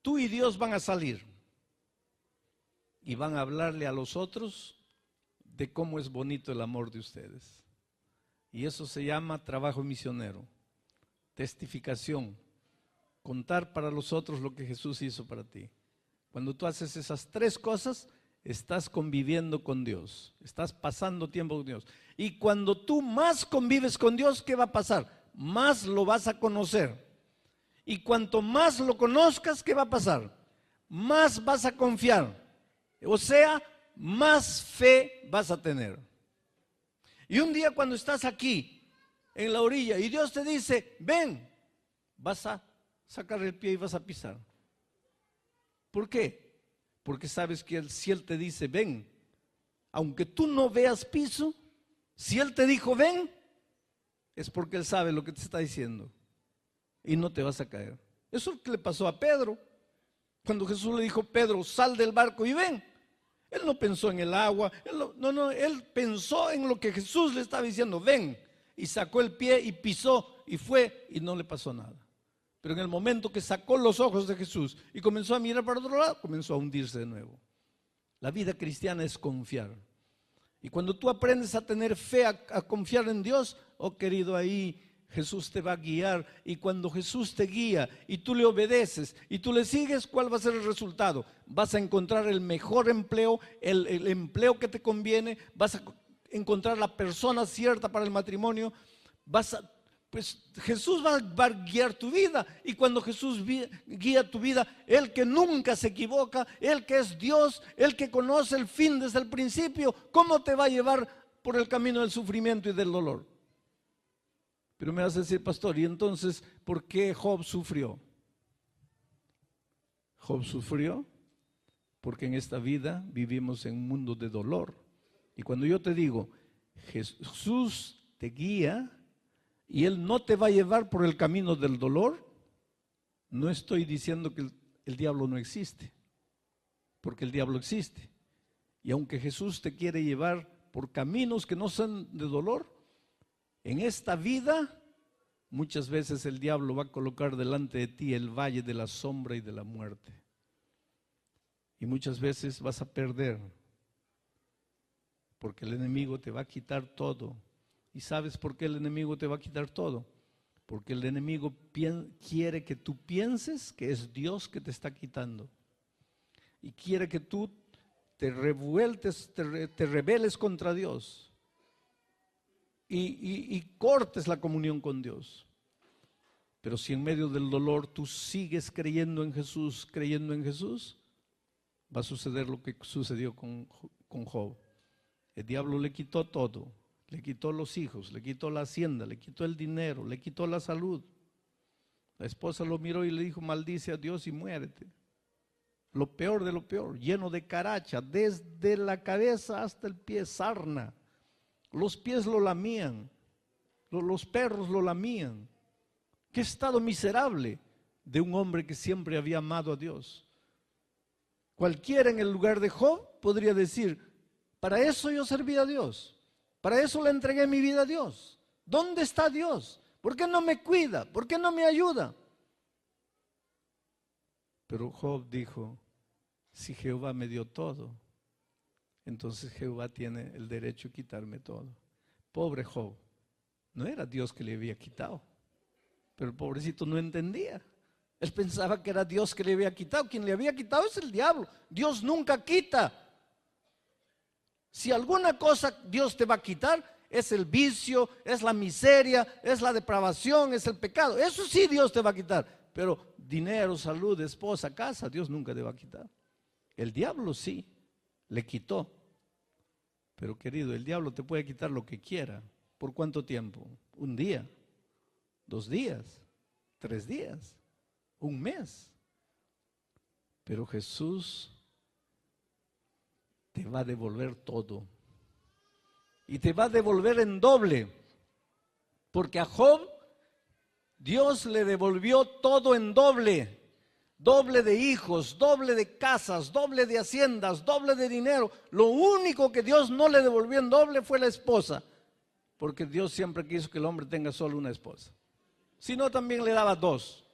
S2: Tú y Dios van a salir y van a hablarle a los otros de cómo es bonito el amor de ustedes. Y eso se llama trabajo misionero, testificación, contar para los otros lo que Jesús hizo para ti. Cuando tú haces esas tres cosas, estás conviviendo con Dios, estás pasando tiempo con Dios. Y cuando tú más convives con Dios, ¿qué va a pasar? Más lo vas a conocer. Y cuanto más lo conozcas, ¿qué va a pasar? Más vas a confiar. O sea, más fe vas a tener. Y un día cuando estás aquí, en la orilla, y Dios te dice, ven, vas a sacar el pie y vas a pisar. ¿Por qué? Porque sabes que si Él te dice, ven, aunque tú no veas piso, si Él te dijo, ven, es porque Él sabe lo que te está diciendo. Y no te vas a caer. Eso es lo que le pasó a Pedro. Cuando Jesús le dijo, Pedro, sal del barco y ven. Él no pensó en el agua, él pensó en lo que Jesús le estaba diciendo, ven. Y sacó el pie y pisó y fue y no le pasó nada. Pero en el momento que sacó los ojos de Jesús y comenzó a mirar para otro lado, comenzó a hundirse de nuevo. La vida cristiana es confiar. Y cuando tú aprendes a tener fe, a confiar en Dios, oh querido, ahí Jesús te va a guiar. Y cuando Jesús te guía y tú le obedeces y tú le sigues, ¿cuál va a ser el resultado? Vas a encontrar el mejor empleo, el empleo que te conviene, vas a encontrar la persona cierta para el matrimonio, pues Jesús va a guiar tu vida. Y cuando Jesús guía tu vida, Él que nunca se equivoca, Él que es Dios, Él que conoce el fin desde el principio, ¿cómo te va a llevar por el camino del sufrimiento y del dolor? Pero me vas a decir, pastor, ¿y entonces por qué Job sufrió? Job sufrió porque en esta vida vivimos en un mundo de dolor. Y cuando yo te digo, Jesús te guía y Él no te va a llevar por el camino del dolor, no estoy diciendo que el diablo no existe, porque el diablo existe. Y aunque Jesús te quiere llevar por caminos que no son de dolor, en esta vida muchas veces el diablo va a colocar delante de ti el valle de la sombra y de la muerte. Y muchas veces vas a perder, porque el enemigo te va a quitar todo. ¿Y sabes por qué el enemigo te va a quitar todo? Porque el enemigo quiere que tú pienses que es Dios que te está quitando. Y quiere que tú te revueltes, te rebeles contra Dios. Y cortes la comunión con Dios. Pero si en medio del dolor tú sigues creyendo en Jesús, va a suceder lo que sucedió con Job. El diablo le quitó todo. Le quitó los hijos, le quitó la hacienda, le quitó el dinero, le quitó la salud. La esposa lo miró y le dijo, maldice a Dios y muérete. Lo peor de lo peor, lleno de caracha, desde la cabeza hasta el pie, sarna. Los pies lo lamían, los perros lo lamían. Qué estado miserable de un hombre que siempre había amado a Dios. Cualquiera en el lugar de Job podría decir, para eso yo serví a Dios. Para eso le entregué mi vida a Dios. ¿Dónde está Dios? ¿Por qué no me cuida? ¿Por qué no me ayuda? Pero Job dijo, si Jehová me dio todo, entonces Jehová tiene el derecho de quitarme todo. Pobre Job, no era Dios que le había quitado, pero el pobrecito no entendía. Él pensaba que era Dios que le había quitado. Quien le había quitado es el diablo. Dios nunca quita. Si alguna cosa Dios te va a quitar, es el vicio, es la miseria, es la depravación, es el pecado. Eso sí Dios te va a quitar. Pero dinero, salud, esposa, casa, Dios nunca te va a quitar. El diablo sí, le quitó. Pero querido, el diablo te puede quitar lo que quiera. ¿Por cuánto tiempo? ¿Un día? ¿2 días? ¿3 días? ¿1 mes? Pero Jesús te va a devolver todo. Y te va a devolver en doble. Porque a Job, Dios le devolvió todo en doble. Doble de hijos, doble de casas, doble de haciendas, doble de dinero. Lo único que Dios no le devolvió en doble fue la esposa. Porque Dios siempre quiso que el hombre tenga solo una esposa. Si no, también le daba 2.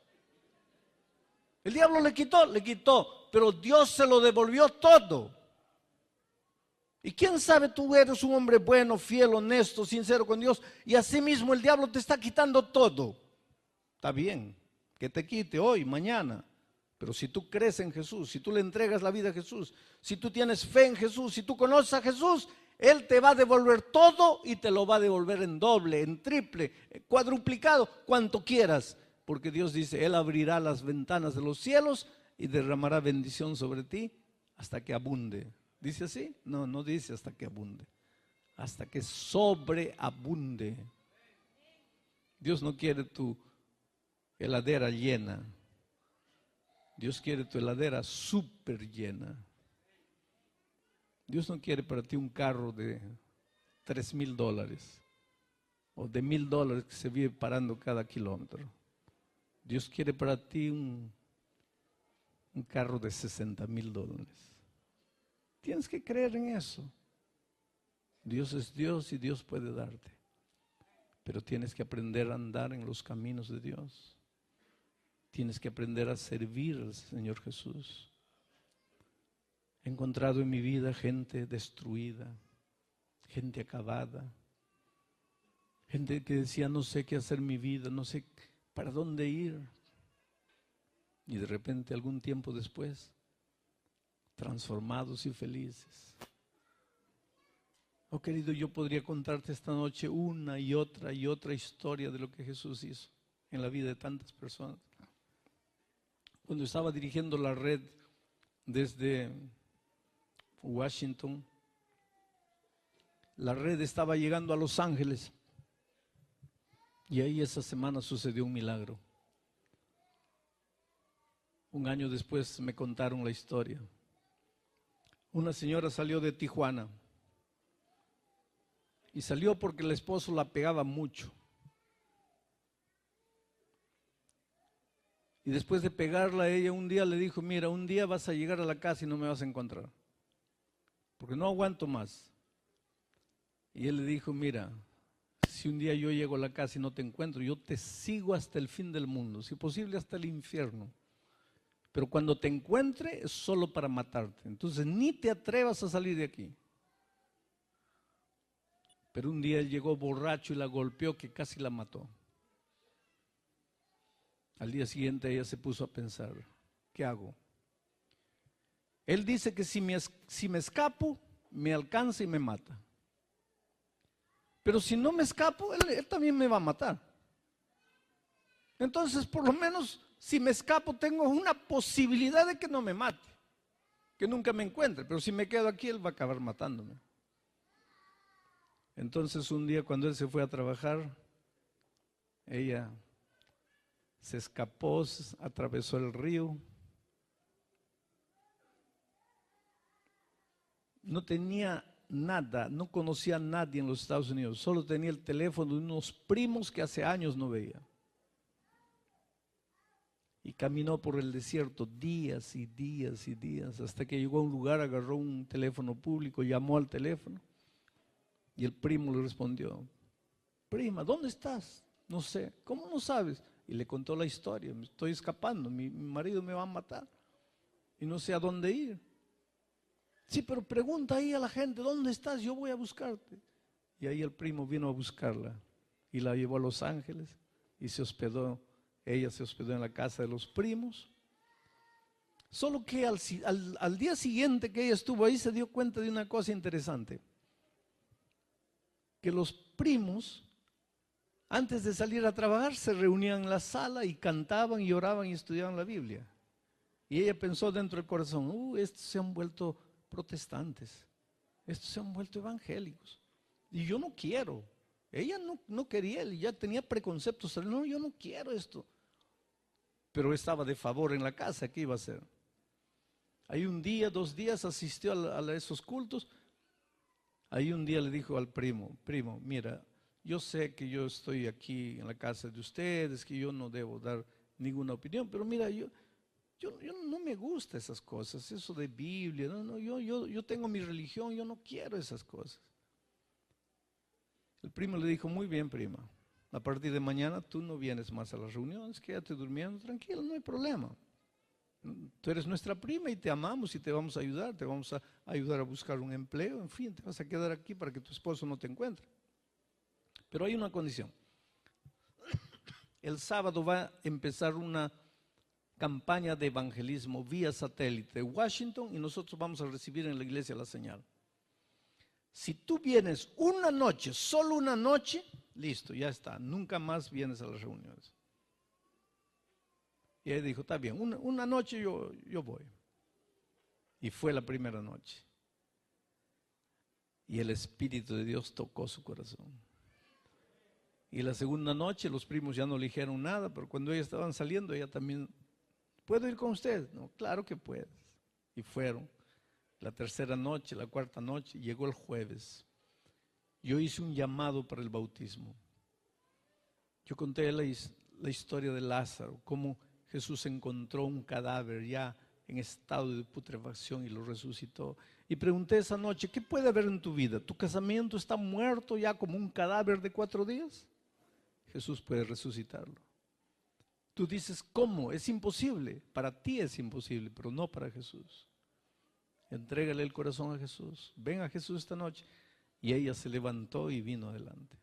S2: El diablo le quitó, pero Dios se lo devolvió todo. Y quién sabe, tú eres un hombre bueno, fiel, honesto, sincero con Dios, y así mismo el diablo te está quitando todo. Está bien, que te quite hoy, mañana. Pero si tú crees en Jesús, si tú le entregas la vida a Jesús, si tú tienes fe en Jesús, si tú conoces a Jesús, Él te va a devolver todo y te lo va a devolver en doble, en triple, cuadruplicado, cuanto quieras. Porque Dios dice, Él abrirá las ventanas de los cielos y derramará bendición sobre ti hasta que abunde. ¿Dice así? No, no dice hasta que abunde. Hasta que sobreabunde. Dios no quiere tu heladera llena. Dios quiere tu heladera súper llena. Dios no quiere para ti un carro de $3,000 o de $1,000 que se vive parando cada kilómetro. Dios quiere para ti un carro de $60,000. Tienes que creer en eso. Dios es Dios y Dios puede darte. Pero tienes que aprender a andar en los caminos de Dios. Tienes que aprender a servir al Señor Jesús. He encontrado en mi vida gente destruida, gente acabada, gente que decía, no sé qué hacer en mi vida, no sé para dónde ir. Y de repente, algún tiempo después, transformados y felices. Oh, querido, yo podría contarte esta noche una y otra historia de lo que Jesús hizo en la vida de tantas personas. Cuando estaba dirigiendo la red desde Washington, la red estaba llegando a Los Ángeles y ahí esa semana sucedió un milagro. Un año después me contaron la historia. Una señora salió de Tijuana y salió porque el esposo la pegaba mucho. Y después de pegarla, ella un día le dijo, mira, un día vas a llegar a la casa y no me vas a encontrar, porque no aguanto más. Y él le dijo, mira, si un día yo llego a la casa y no te encuentro, yo te sigo hasta el fin del mundo, si posible hasta el infierno. Pero cuando te encuentre es solo para matarte. Entonces ni te atrevas a salir de aquí. Pero un día él llegó borracho y la golpeó que casi la mató. Al día siguiente ella se puso a pensar, ¿qué hago? Él dice que si me escapo, me alcanza y me mata. Pero si no me escapo, él también me va a matar. Entonces, por lo menos, si me escapo, tengo una posibilidad de que no me mate, que nunca me encuentre. Pero si me quedo aquí, él va a acabar matándome. Entonces, un día cuando él se fue a trabajar, ella se escapó, atravesó el río. No tenía nada, no conocía a nadie en los Estados Unidos, solo tenía el teléfono de unos primos que hace años no veía. Y caminó por el desierto días y días y días, hasta que llegó a un lugar, agarró un teléfono público, llamó al teléfono y el primo le respondió, prima, ¿dónde estás? No sé. ¿Cómo no sabes? Y le contó la historia, me estoy escapando, mi marido me va a matar y no sé a dónde ir. Sí, pero pregunta ahí a la gente, ¿dónde estás? Yo voy a buscarte. Y ahí el primo vino a buscarla y la llevó a Los Ángeles y ella se hospedó en la casa de los primos. Solo que al día siguiente que ella estuvo ahí se dio cuenta de una cosa interesante, que los primos, antes de salir a trabajar, se reunían en la sala y cantaban y oraban y estudiaban la Biblia. Y ella pensó dentro del corazón, estos se han vuelto protestantes, estos se han vuelto evangélicos. Y yo no quiero. Ella no quería, ya tenía preconceptos. No, yo no quiero esto. Pero estaba de favor en la casa, ¿qué iba a hacer? Ahí un día, 2 días asistió a esos cultos. Ahí un día le dijo al primo, mira, yo sé que yo estoy aquí en la casa de ustedes, que yo no debo dar ninguna opinión, pero mira, yo no me gusta esas cosas, eso de Biblia, yo tengo mi religión, yo no quiero esas cosas. El primo le dijo, muy bien, prima, a partir de mañana tú no vienes más a las reuniones, quédate durmiendo, tranquilo, no hay problema. Tú eres nuestra prima y te amamos y te vamos a ayudar a buscar un empleo, en fin, te vas a quedar aquí para que tu esposo no te encuentre. Pero hay una condición. El sábado va a empezar una campaña de evangelismo vía satélite de Washington y nosotros vamos a recibir en la iglesia la señal. Si tú vienes una noche, solo una noche, listo, ya está, nunca más vienes a las reuniones. Y él dijo, está bien, una noche yo voy. Y fue la primera noche. Y el Espíritu de Dios tocó su corazón. Y la segunda noche los primos ya no le dijeron nada, pero cuando ellos estaban saliendo, ella también, ¿puedo ir con usted? No, claro que puedes. Y fueron. La tercera noche, la cuarta noche, llegó el jueves. Yo hice un llamado para el bautismo. Yo conté la historia de Lázaro, cómo Jesús encontró un cadáver ya en estado de putrefacción y lo resucitó. Y pregunté esa noche, ¿qué puede haber en tu vida? ¿Tu casamiento está muerto ya como un cadáver de 4 días? Jesús puede resucitarlo. Tú dices, ¿cómo? Es imposible. Para ti es imposible, pero no para Jesús. Entrégale el corazón a Jesús. Ven a Jesús esta noche. Y ella se levantó y vino adelante.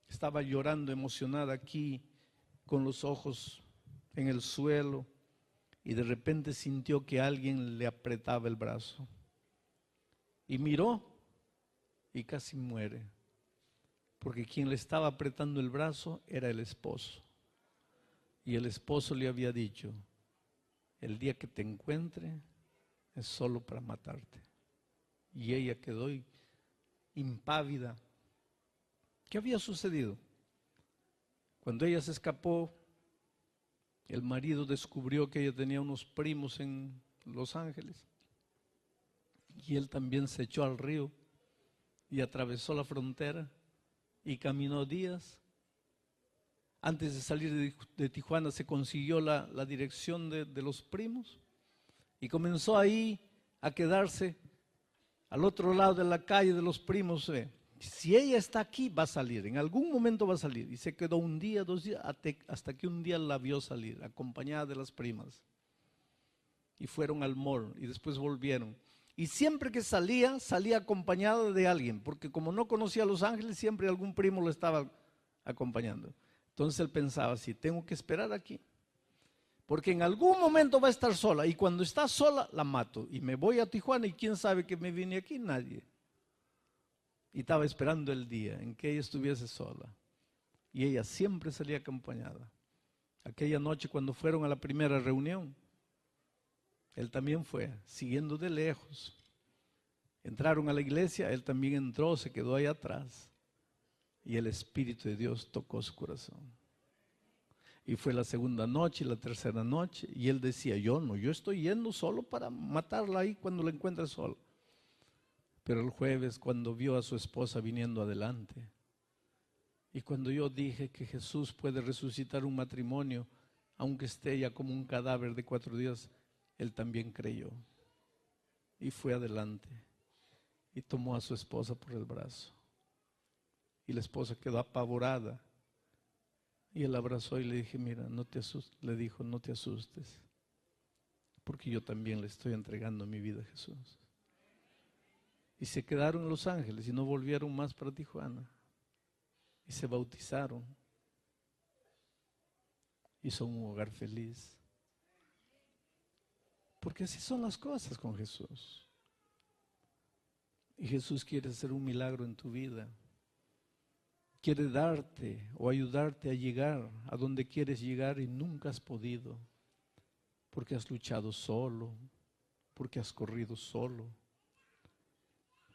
S2: Estaba llorando emocionada aquí, con los ojos en el suelo, y de repente sintió que alguien le apretaba el brazo. Y miró y casi muere, porque quien le estaba apretando el brazo era el esposo. Y el esposo le había dicho, el día que te encuentre es solo para matarte. Y ella quedó impávida. ¿Qué había sucedido? Cuando ella se escapó, el marido descubrió que ella tenía unos primos en Los Ángeles. Y él también se echó al río y atravesó la frontera y caminó días. Antes de salir de Tijuana se consiguió la dirección de los primos y comenzó ahí a quedarse al otro lado de la calle de los primos. Si ella está aquí, va a salir, en algún momento va a salir. Y se quedó un día, 2 días, hasta que un día la vio salir, acompañada de las primas. Y fueron al mall y después volvieron. Y siempre que salía, salía acompañada de alguien, porque como no conocía a Los Ángeles, siempre algún primo lo estaba acompañando. Entonces él pensaba así, tengo que esperar aquí, porque en algún momento va a estar sola, y cuando está sola, la mato, y me voy a Tijuana, y quién sabe que me vine aquí, nadie. Y estaba esperando el día en que ella estuviese sola, y ella siempre salía acompañada. Aquella noche cuando fueron a la primera reunión, él también fue, siguiendo de lejos. Entraron a la iglesia, él también entró, se quedó ahí atrás. Y el Espíritu de Dios tocó su corazón. Y fue la segunda noche y la tercera noche. Y él decía, yo estoy yendo solo para matarla ahí cuando la encuentre sola. Pero el jueves, cuando vio a su esposa viniendo adelante, y cuando yo dije que Jesús puede resucitar un matrimonio, aunque esté ya como un cadáver de 4 días, él también creyó. Y fue adelante. Y tomó a su esposa por el brazo. Y la esposa quedó apavorada. Y él abrazó y le dije, mira, no te asustes. Le dijo, no te asustes, porque yo también le estoy entregando mi vida a Jesús. Y se quedaron en Los Ángeles y no volvieron más para Tijuana. Y se bautizaron. Y son un hogar feliz. Porque así son las cosas con Jesús. Y Jesús quiere hacer un milagro en tu vida. Quiere darte o ayudarte a llegar a donde quieres llegar y nunca has podido. Porque has luchado solo, porque has corrido solo.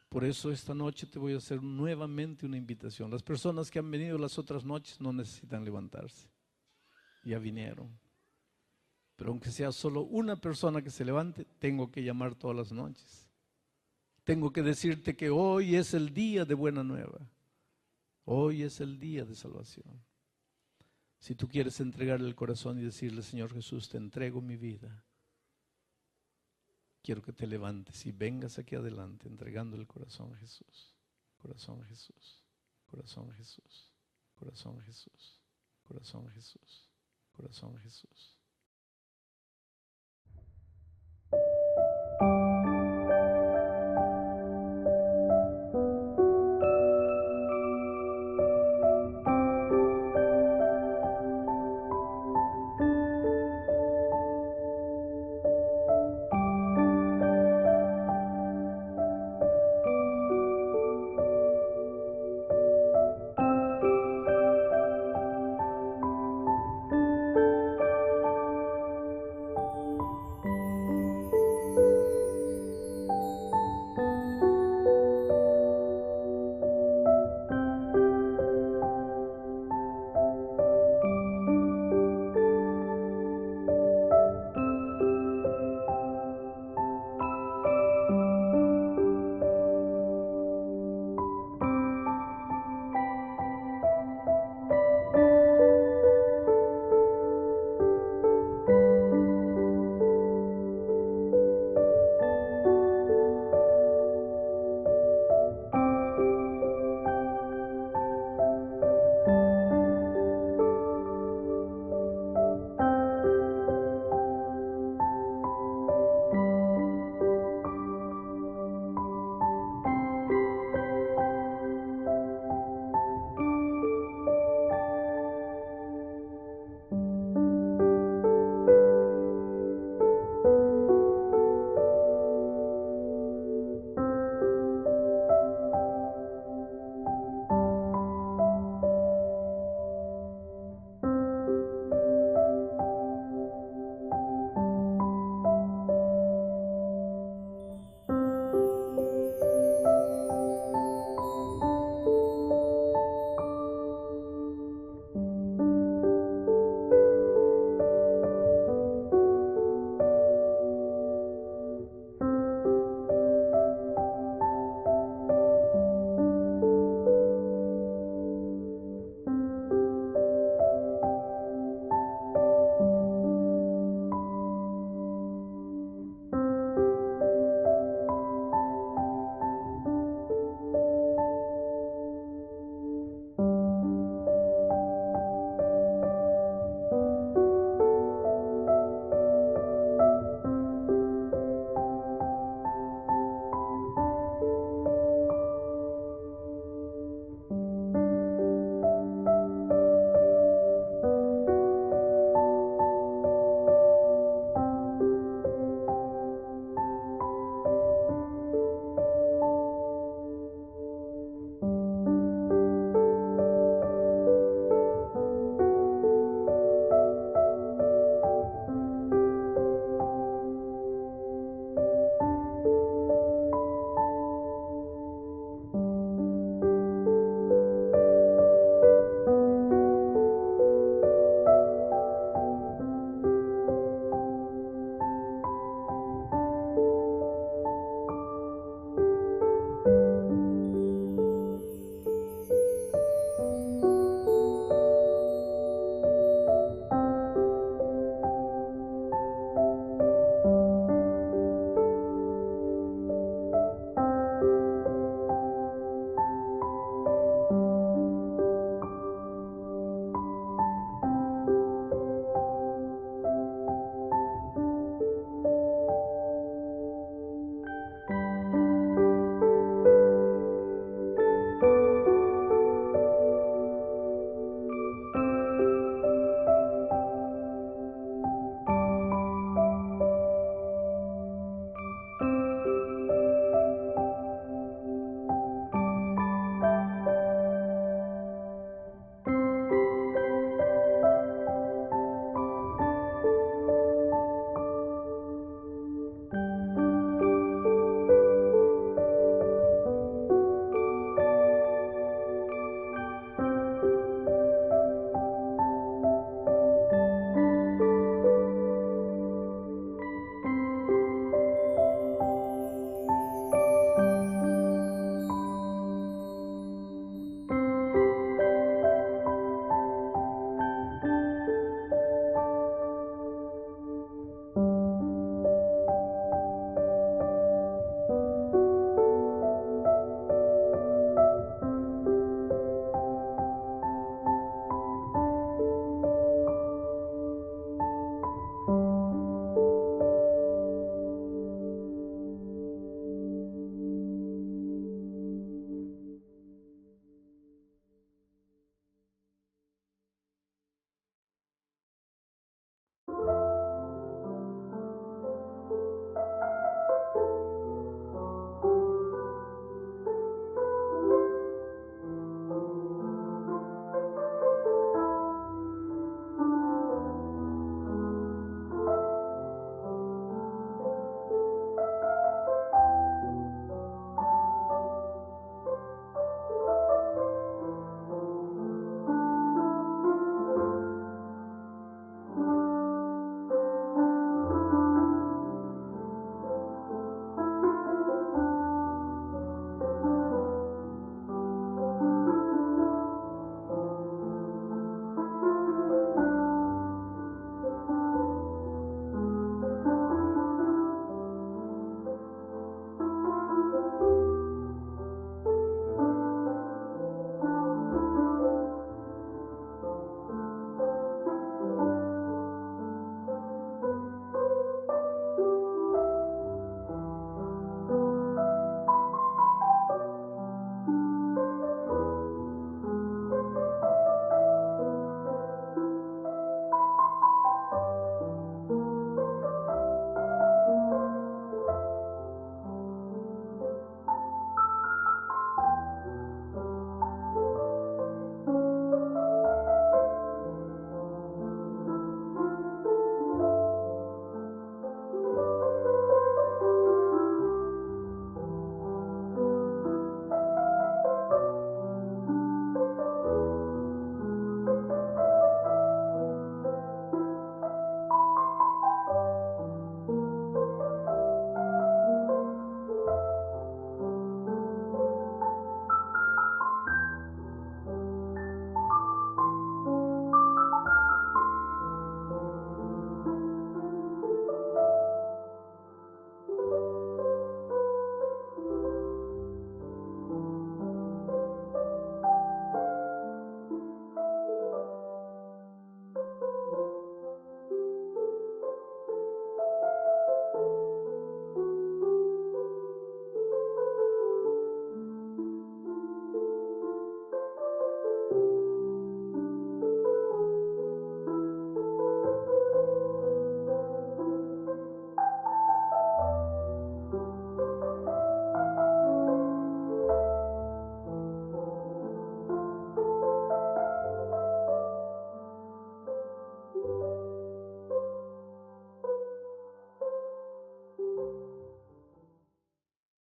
S2: Por eso esta noche te voy a hacer nuevamente una invitación. Las personas que han venido las otras noches no necesitan levantarse. Ya vinieron. Pero aunque sea solo una persona que se levante, tengo que llamar todas las noches. Tengo que decirte que hoy es el día de buena nueva. Hoy es el día de salvación. Si tú quieres entregarle el corazón y decirle, Señor Jesús, te entrego mi vida, quiero que te levantes y vengas aquí adelante entregando el corazón a Jesús. Corazón a Jesús. Corazón a Jesús. Corazón a Jesús. Corazón a Jesús. Corazón a Jesús.